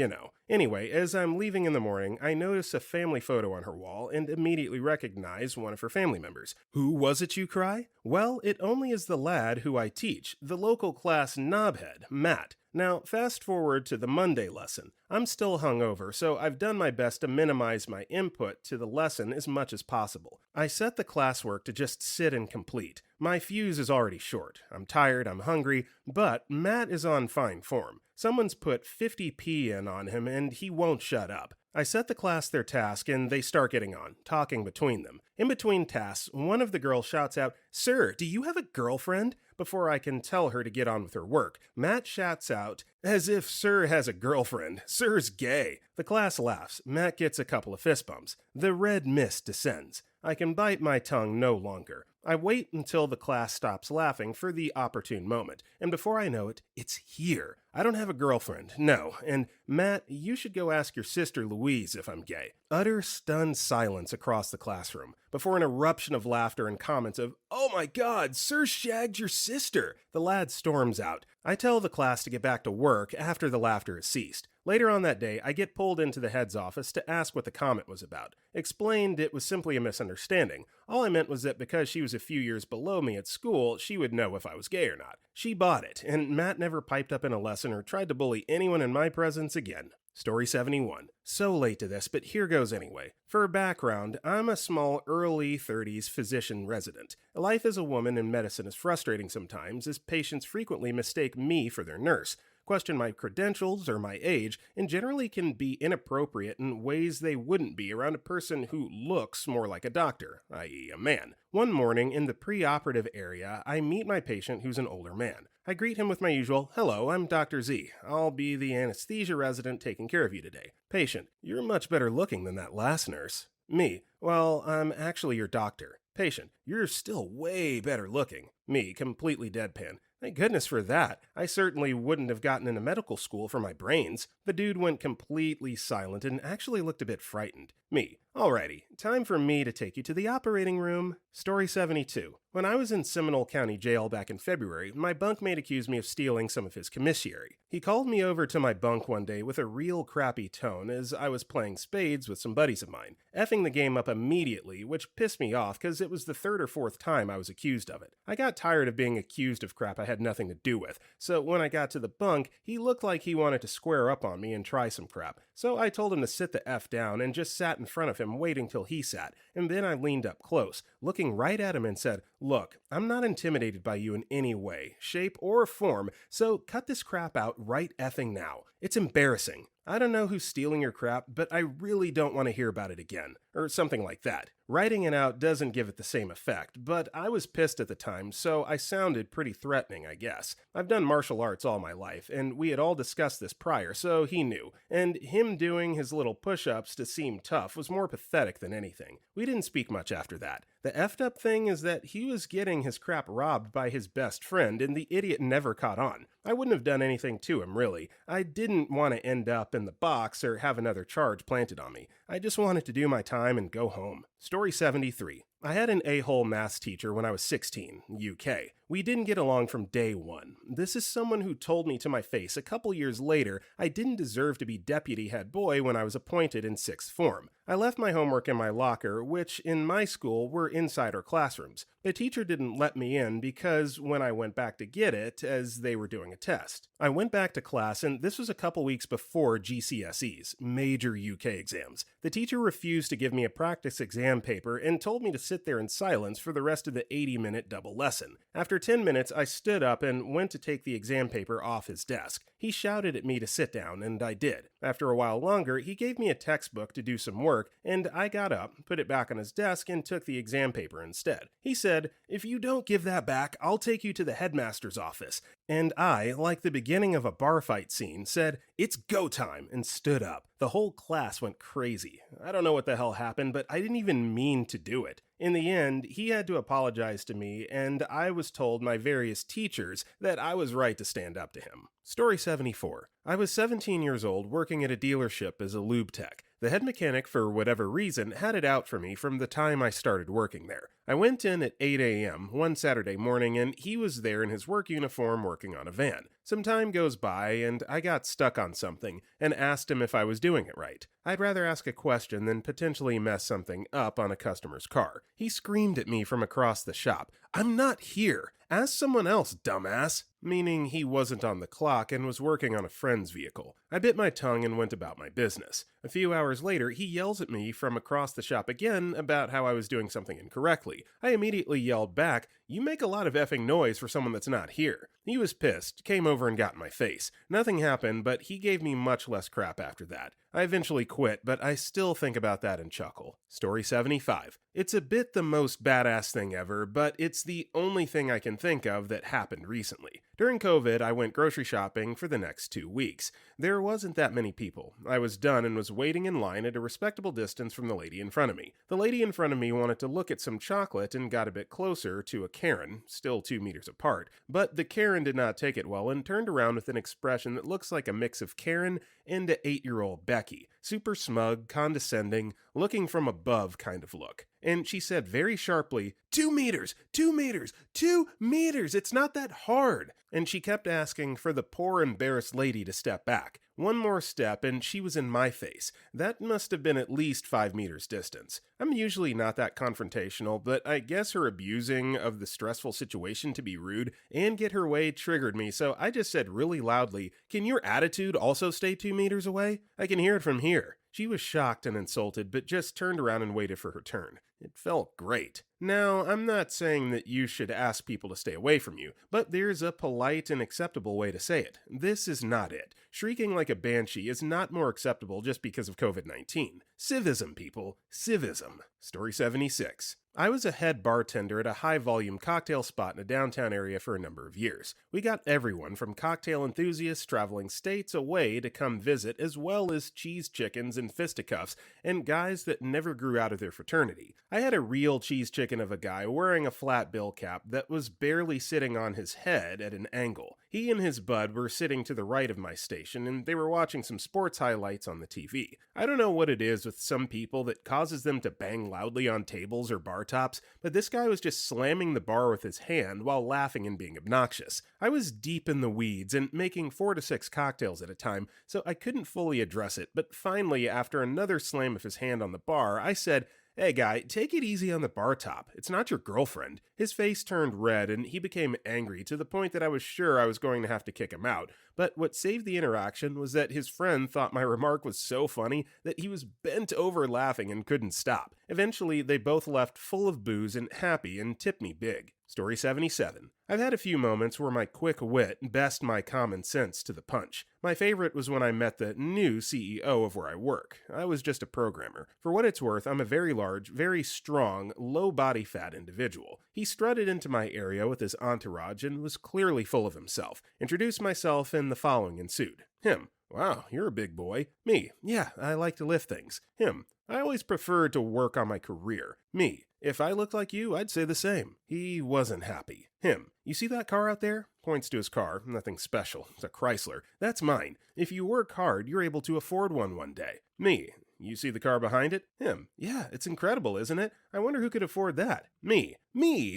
Anyway, as I'm leaving in the morning, I notice a family photo on her wall and immediately recognize one of her family members. Who was it, you cry? Well, it only is the lad who I teach, the local class knobhead, Matt. Now, fast forward to the Monday lesson. I'm still hungover, so I've done my best to minimize my input to the lesson as much as possible. I set the classwork to just sit and complete. My fuse is already short. I'm tired, I'm hungry, but Matt is on fine form. Someone's put 50p in on him and he won't shut up. I set the class their task and they start getting on, talking between them. In between tasks, one of the girls shouts out, "Sir, do you have a girlfriend?" Before I can tell her to get on with her work, Matt shouts out, "As if Sir has a girlfriend. Sir's gay." The class laughs. Matt gets a couple of fist bumps. The red mist descends. I can bite my tongue no longer. I wait until the class stops laughing for the opportune moment, and before I know it, it's here. I don't have a girlfriend, no, and Matt, you should go ask your sister Louise if I'm gay. Utter stunned silence across the classroom, before an eruption of laughter and comments of, "Oh my god, Sir shagged your sister!" The lad storms out. I tell the class to get back to work after the laughter has ceased. Later on that day, I get pulled into the head's office to ask what the comment was about. Explained it was simply a misunderstanding. All I meant was that because she was a few years below me at school, she would know if I was gay or not. She bought it, and Matt never piped up in a lesson or tried to bully anyone in my presence again. Story 71. So late to this, but here goes anyway. For background, I'm a small early 30s physician resident. Life as a woman in medicine is frustrating sometimes, as patients frequently mistake me for their nurse, question my credentials or my age, and generally can be inappropriate in ways they wouldn't be around a person who looks more like a doctor, i.e. a man. One morning in the pre-operative area, I meet my patient who's an older man. I greet him with my usual, "Hello, I'm Dr. Z. I'll be the anesthesia resident taking care of you today." Patient, "You're much better looking than that last nurse." Me, "Well, I'm actually your doctor." Patient, "You're still way better looking." Me, completely deadpan, "Thank goodness for that. I certainly wouldn't have gotten into medical school for my brains." The dude went completely silent and actually looked a bit frightened. Me, "Alrighty, time for me to take you to the operating room." Story 72. When I was in Seminole County Jail back in February, my bunkmate accused me of stealing some of his commissary. He called me over to my bunk one day with a real crappy tone as I was playing spades with some buddies of mine, effing the game up immediately, which pissed me off because it was the third or fourth time I was accused of it. I got tired of being accused of crap I had nothing to do with, so when I got to the bunk, he looked like he wanted to square up on me and try some crap. So I told him to sit the F down and just sat in front of him waiting till he sat, and then I leaned up close, looking right at him and said, "Look, I'm not intimidated by you in any way, shape, or form, so cut this crap out right effing now. It's embarrassing. I don't know who's stealing your crap, but I really don't want to hear about it again." Or something like that. Writing it out doesn't give it the same effect, but I was pissed at the time, so I sounded pretty threatening, I guess. I've done martial arts all my life, and we had all discussed this prior, so he knew. And him doing his little push-ups to seem tough was more pathetic than anything. We didn't speak much after that. The effed up thing is that he was getting his crap robbed by his best friend, and the idiot never caught on. I wouldn't have done anything to him, really. I didn't want to end up in the box or have another charge planted on me. I just wanted to do my time and go home. Story 73. I had an a-hole maths teacher when I was 16, UK. We didn't get along from day one. This is someone who told me to my face a couple years later I didn't deserve to be deputy head boy when I was appointed in 6th form. I left my homework in my locker, which in my school were inside our classrooms. The teacher didn't let me in because when I went back to get it, as they were doing a test. I went back to class, and this was a couple weeks before GCSEs, major UK exams. The teacher refused to give me a practice exam paper and told me to sit there in silence for the rest of the 80-minute double lesson. After 10 minutes, I stood up and went to take the exam paper off his desk. He shouted at me to sit down, and I did. After a while longer, he gave me a textbook to do some work, and I got up, put it back on his desk, and took the exam paper instead. He said, "If you don't give that back, I'll take you to the headmaster's office." And I, like the beginning of a bar fight scene, said, "It's go time," and stood up. The whole class went crazy. I don't know what the hell happened, but I didn't even mean to do it. In the end, he had to apologize to me, and I was told my various teachers that I was right to stand up to him. Story 74. I was 17 years old working at a dealership as a lube tech. The head mechanic, for whatever reason, had it out for me from the time I started working there. I went in at 8 a.m. one Saturday morning, and he was there in his work uniform working on a van. Some time goes by, and I got stuck on something, and asked him if I was doing it right. I'd rather ask a question than potentially mess something up on a customer's car. He screamed at me from across the shop, "I'm not here! Ask someone else, dumbass!" Meaning he wasn't on the clock and was working on a friend's vehicle. I bit my tongue and went about my business. A few hours later, he yells at me from across the shop again about how I was doing something incorrectly. I immediately yelled back, "You make a lot of effing noise for someone that's not here." He was pissed, came over and got in my face. Nothing happened, but he gave me much less crap after that. I eventually quit, but I still think about that and chuckle. Story 75. It's a bit the most badass thing ever, but it's the only thing I can think of that happened recently. During COVID, I went grocery shopping for the next 2 weeks. There wasn't that many people. I was done and was waiting in line at a respectable distance from the lady in front of me. The lady in front of me wanted to look at some chocolate and got a bit closer to a Karen, still 2 meters apart, but the Karen did not take it well and turned around with an expression that looks like a mix of Karen and a 8-year-old Becky. Super smug, condescending, looking from above kind of look. And she said very sharply, 2 meters, 2 meters, 2 meters, it's not that hard. And she kept asking for the poor embarrassed lady to step back. One more step and she was in my face. That must have been at least 5 meters distance. I'm usually not that confrontational, but I guess her abusing of the stressful situation to be rude and get her way triggered me, so I just said really loudly, "Can your attitude also stay 2 meters away? I can hear it from here." She was shocked and insulted, but just turned around and waited for her turn. It felt great. Now, I'm not saying that you should ask people to stay away from you, but there's a polite and acceptable way to say it. This is not it. Shrieking like a banshee is not more acceptable just because of COVID-19. Civism, people. Civism. Story 76. I was a head bartender at a high-volume cocktail spot in a downtown area for a number of years. We got everyone from cocktail enthusiasts traveling states away to come visit, as well as cheese chickens and fisticuffs, and guys that never grew out of their fraternity. I had a real cheese chicken of a guy wearing a flat bill cap that was barely sitting on his head at an angle. He and his bud were sitting to the right of my station, and they were watching some sports highlights on the TV. I don't know what it is with some people that causes them to bang loudly on tables or bar tops, but this guy was just slamming the bar with his hand while laughing and being obnoxious. I was deep in the weeds and making 4 to 6 cocktails at a time, so I couldn't fully address it, but finally, after another slam of his hand on the bar, I said, "Hey guy, take it easy on the bar top. It's not your girlfriend." His face turned red and he became angry to the point that I was sure I was going to have to kick him out. But what saved the interaction was that his friend thought my remark was so funny that he was bent over laughing and couldn't stop. Eventually, they both left full of booze and happy and tipped me big. Story 77. I've had a few moments where my quick wit best my common sense to the punch. My favorite was when I met the new CEO of where I work. I was just a programmer. For what it's worth, I'm a very large, very strong, low body fat individual. He strutted into my area with his entourage and was clearly full of himself. Introduced myself and the following ensued. Him. "Wow, you're a big boy." Me. "Yeah, I like to lift things." Him. I always preferred to work on my career. Me. If I looked like you, I'd say the same. He wasn't happy. Him. You see that car out there? Points to his car. Nothing special. It's a Chrysler. That's mine. If you work hard, you're able to afford one day. Me. You see the car behind it? Him. Yeah, it's incredible, isn't it? I wonder who could afford that. Me.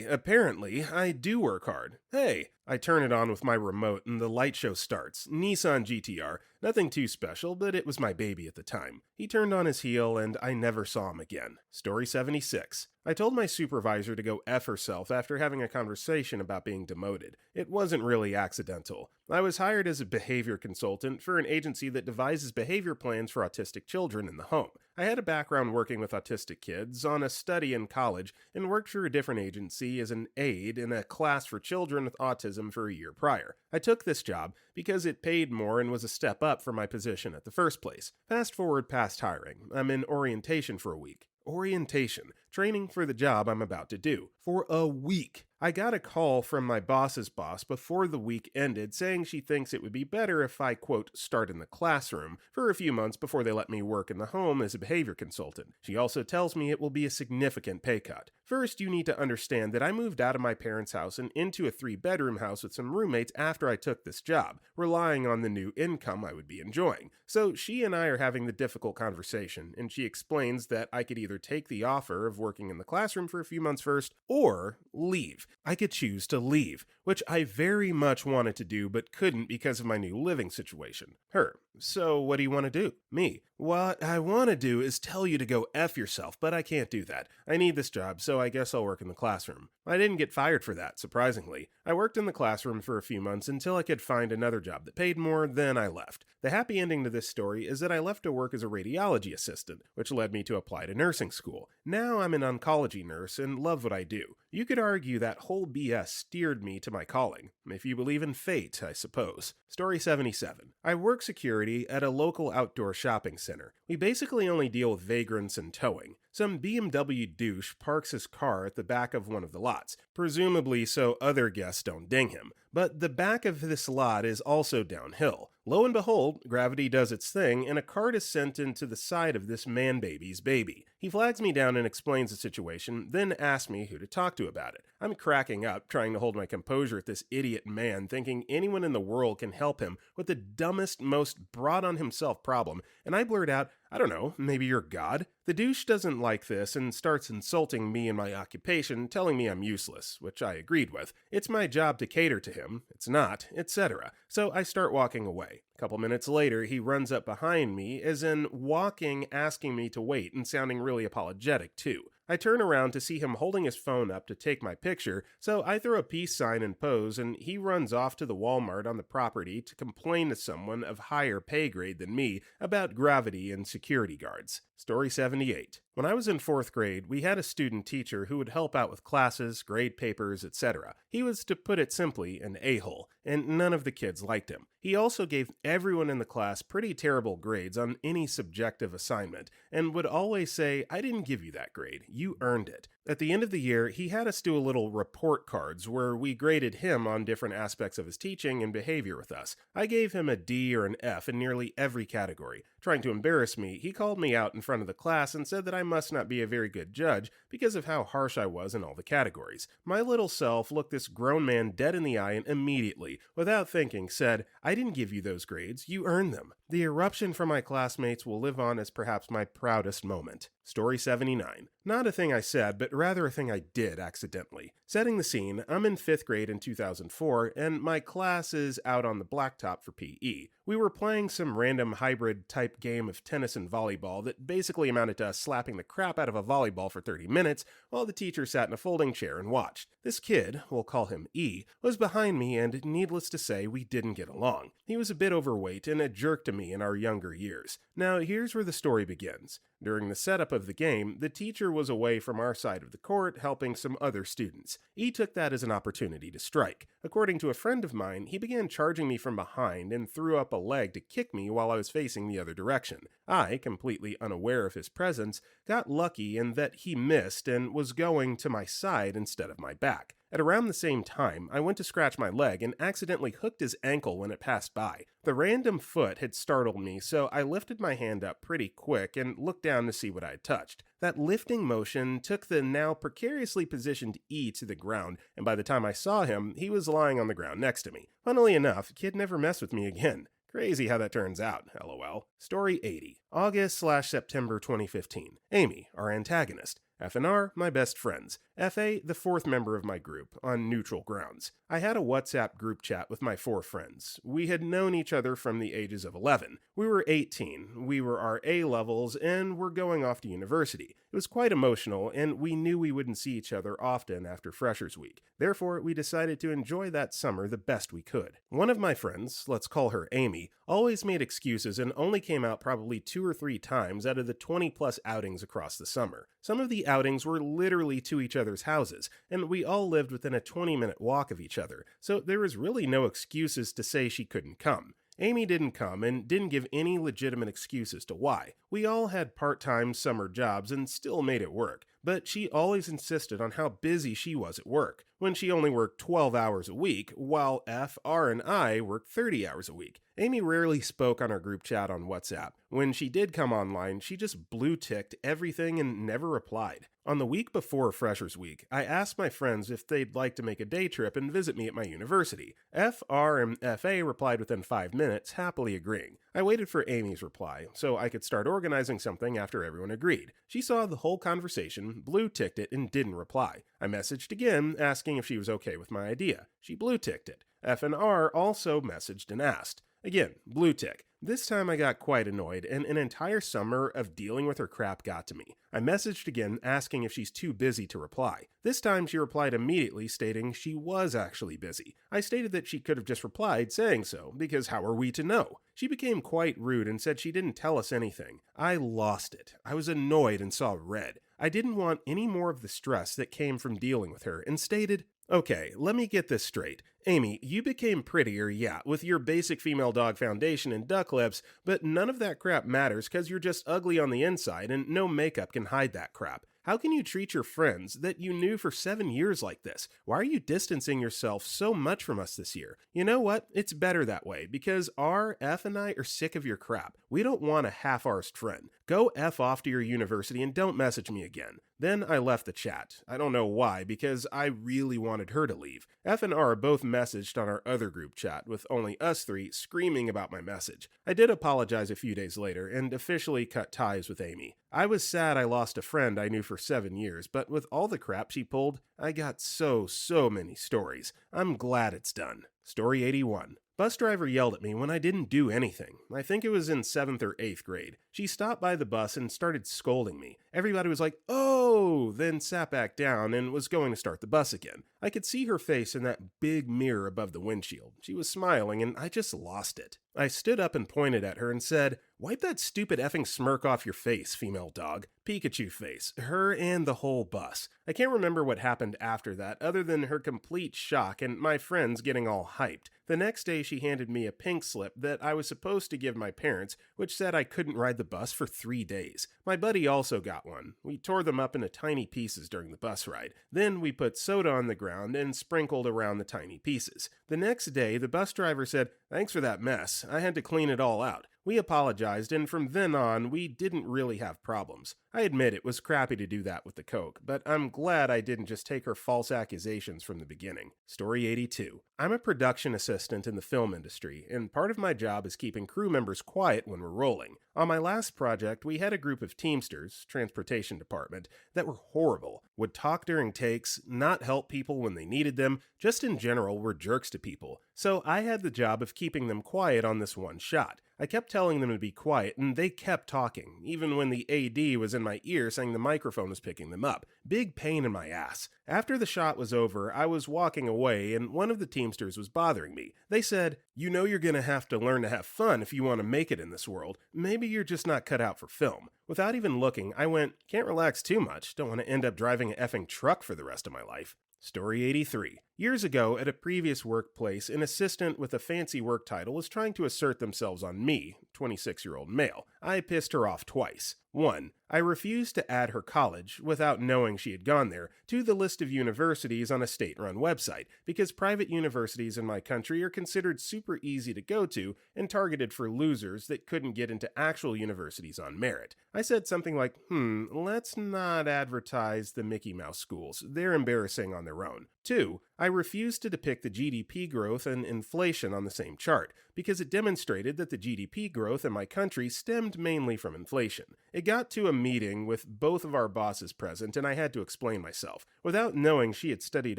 Apparently, I do work hard. Hey, I turn it on with my remote and the light show starts. Nissan GTR. Nothing too special, but it was my baby at the time. He turned on his heel and I never saw him again. Story 76. I told my supervisor to go F herself after having a conversation about being demoted. It wasn't really accidental. I was hired as a behavior consultant for an agency that devises behavior plans for autistic children in the home. I had a background working with autistic kids on a study in college and worked for a different agency as an aide in a class for children with autism for a year prior. I took this job because it paid more and was a step up from my position at the first place. Fast forward past hiring. I'm in orientation for a week. Orientation, training for the job I'm about to do. For a week. I got a call from my boss's boss before the week ended saying she thinks it would be better if I, quote, start in the classroom for a few months before they let me work in the home as a behavior consultant. She also tells me it will be a significant pay cut. First, you need to understand that I moved out of my parents' house and into a 3-bedroom house with some roommates after I took this job, relying on the new income I would be enjoying. So she and I are having the difficult conversation, and she explains that I could either take the offer of working in the classroom for a few months first, or leave. I could choose to leave, which I very much wanted to do but couldn't because of my new living situation. Her. So what do you want to do? Me. What I want to do is tell you to go F yourself, but I can't do that. I need this job, so I guess I'll work in the classroom. I didn't get fired for that, surprisingly. I worked in the classroom for a few months until I could find another job that paid more, then I left. The happy ending to this story is that I left to work as a radiology assistant, which led me to apply to nursing school. Now I'm an oncology nurse and love what I do. You could argue that whole BS steered me to my calling, if you believe in fate, I suppose. Story 77. I work security at a local outdoor shopping center. We basically only deal with vagrants and towing. Some BMW douche parks his car at the back of one of the lots, presumably so other guests don't ding him. But the back of this lot is also downhill. Lo and behold, gravity does its thing, and a cart is sent into the side of this man-baby's baby. He flags me down and explains the situation, then asks me who to talk to about it. I'm cracking up, trying to hold my composure at this idiot man, thinking anyone in the world can help him with the dumbest, most brought-on-himself problem, and I blurt out, I don't know, maybe you're God? The douche doesn't like this and starts insulting me and my occupation, telling me I'm useless, which I agreed with. It's my job to cater to him, it's not, etc. So I start walking away. A couple minutes later, he runs up behind me, as in walking, asking me to wait and sounding really apologetic too. I turn around to see him holding his phone up to take my picture, so I throw a peace sign and pose, and he runs off to the Walmart on the property to complain to someone of higher pay grade than me about gravity and security guards. Story 78. When I was in 4th grade, we had a student teacher who would help out with classes, grade papers, etc. He was, to put it simply, an a-hole, and none of the kids liked him. He also gave everyone in the class pretty terrible grades on any subjective assignment, and would always say, I didn't give you that grade, you earned it. At the end of the year, he had us do a little report cards where we graded him on different aspects of his teaching and behavior with us. I gave him a D or an F in nearly every category. Trying to embarrass me, he called me out in front of the class and said that I must not be a very good judge because of how harsh I was in all the categories. My little self looked this grown man dead in the eye and immediately, without thinking, said, I didn't give you those grades, you earned them. The eruption from my classmates will live on as perhaps my proudest moment. Story 79. Not a thing I said, but rather a thing I did accidentally. Setting the scene, I'm in 5th grade in 2004, and my class is out on the blacktop for PE. We were playing some random hybrid type game of tennis and volleyball that basically amounted to us slapping the crap out of a volleyball for 30 minutes while the teacher sat in a folding chair and watched. This kid, we'll call him E, was behind me, and needless to say, we didn't get along. He was a bit overweight and a jerk to me in our younger years. Now, here's where the story begins. During the setup of the game, the teacher was away from our side of the court helping some other students. E took that as an opportunity to strike. According to a friend of mine, he began charging me from behind and threw up a leg to kick me while I was facing the other direction. I, completely unaware of his presence, got lucky in that he missed and was going to my side instead of my back. At around the same time, I went to scratch my leg and accidentally hooked his ankle when it passed by. The random foot had startled me, so I lifted my hand up pretty quick and looked down to see what I had touched. That lifting motion took the now precariously positioned E to the ground, and by the time I saw him, he was lying on the ground next to me. Funnily enough, kid never messed with me again. Crazy how that turns out, lol. Story 80. August/September 2015. Amy, our antagonist. F and R, my best friends. FA, the fourth member of my group, on neutral grounds. I had a WhatsApp group chat with my 4 friends. We had known each other from the ages of 11. We were 18, we were our A levels, and were going off to university. It was quite emotional, and we knew we wouldn't see each other often after Freshers Week. Therefore, we decided to enjoy that summer the best we could. One of my friends, let's call her Amy, always made excuses and only came out probably 2 or 3 times out of the 20+ outings across the summer. Some of the outings were literally to each other's houses, and we all lived within a 20-minute walk of each other, so there was really no excuses to say she couldn't come. Amy didn't come and didn't give any legitimate excuses to why. We all had part-time summer jobs and still made it work, but she always insisted on how busy she was at work, when she only worked 12 hours a week, while F, R, and I worked 30 hours a week. Amy rarely spoke on our group chat on WhatsApp. When she did come online, she just blue-ticked everything and never replied. On the week before Freshers Week, I asked my friends if they'd like to make a day trip and visit me at my university. F, R, and FA replied within 5 minutes, happily agreeing. I waited for Amy's reply, so I could start organizing something after everyone agreed. She saw the whole conversation, blue-ticked it, and didn't reply. I messaged again, asking if she was okay with my idea. She blue-ticked it. F and R also messaged and asked. Again, blue tick. This time I got quite annoyed, and an entire summer of dealing with her crap got to me. I messaged again, asking if she's too busy to reply. This time she replied immediately, stating she was actually busy. I stated that she could have just replied saying so, because how are we to know? She became quite rude and said she didn't tell us anything. I lost it. I was annoyed and saw red. I didn't want any more of the stress that came from dealing with her, and stated, okay, let me get this straight. Amy, you became prettier, yeah, with your basic female dog foundation and duck lips, but none of that crap matters because you're just ugly on the inside and no makeup can hide that crap. How can you treat your friends that you knew for 7 years like this? Why are you distancing yourself so much from us this year? You know what? It's better that way, because R, F, and I are sick of your crap. We don't want a half-arsed friend. Go F off to your university and don't message me again. Then I left the chat. I don't know why, because I really wanted her to leave. F and R both messaged on our other group chat, with only us 3 screaming about my message. I did apologize a few days later, and officially cut ties with Amy. I was sad I lost a friend I knew for 7 years, but with all the crap she pulled, I got so many stories. I'm glad it's done. Story 81. Bus driver yelled at me when I didn't do anything. I think it was in 7th or 8th grade. She stopped by the bus and started scolding me. Everybody was like, "Oh!" then sat back down and was going to start the bus again. I could see her face in that big mirror above the windshield. She was smiling and I just lost it. I stood up and pointed at her and said, "Wipe that stupid effing smirk off your face, female dog." Pikachu face. Her and the whole bus. I can't remember what happened after that other than her complete shock and my friends getting all hyped. The next day she handed me a pink slip that I was supposed to give my parents, which said I couldn't ride the bus for 3 days. My buddy also got one. We tore them up into tiny pieces during the bus ride. Then we put soda on the ground and sprinkled around the tiny pieces. The next day the bus driver said, "Thanks for that mess. I had to clean it all out." We apologized, and from then on, we didn't really have problems. I admit it was crappy to do that with the Coke, but I'm glad I didn't just take her false accusations from the beginning. Story 82. I'm a production assistant in the film industry, and part of my job is keeping crew members quiet when we're rolling. On my last project, we had a group of Teamsters, transportation department, that were horrible, would talk during takes, not help people when they needed them, just in general were jerks to people. So I had the job of keeping them quiet on this one shot. I kept telling them to be quiet, and they kept talking, even when the AD was in my ear saying the microphone was picking them up. Big pain in my ass. After the shot was over, I was walking away, and one of the Teamsters was bothering me. They said, "You know you're gonna have to learn to have fun if you want to make it in this world. Maybe you're just not cut out for film." Without even looking, I went, "Can't relax too much. Don't want to end up driving an effing truck for the rest of my life." Story 83. Years ago, at a previous workplace, an assistant with a fancy work title was trying to assert themselves on me, 26-year-old male. I pissed her off twice. 1. I refused to add her college, without knowing she had gone there, to the list of universities on a state-run website, because private universities in my country are considered super easy to go to and targeted for losers that couldn't get into actual universities on merit. I said something like, let's not advertise the Mickey Mouse schools. They're embarrassing on their own. 2. I refused to depict the GDP growth and inflation on the same chart, because it demonstrated that the GDP growth in my country stemmed mainly from inflation. It got to a meeting with both of our bosses present, and I had to explain myself. Without knowing she had studied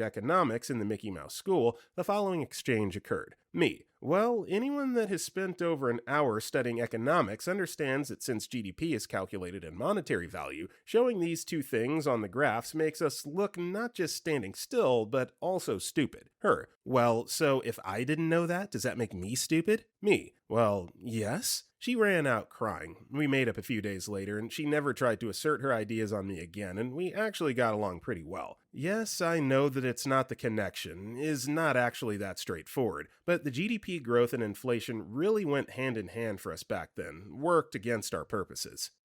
economics in the Mickey Mouse school, the following exchange occurred. Me: well, anyone that has spent over an hour studying economics understands that since GDP is calculated in monetary value, showing these two things on the graphs makes us look not just standing still, but also stupid. Her: well, so if I didn't know that, does that make me stupid? Me: well, yes. She ran out crying. We made up a few days later, and she never tried to assert her ideas on me again, and we actually got along pretty well. Yes, I know that it's not the connection, is not actually that straightforward, but the GDP growth and inflation really went hand in hand for us back then, worked against our purposes.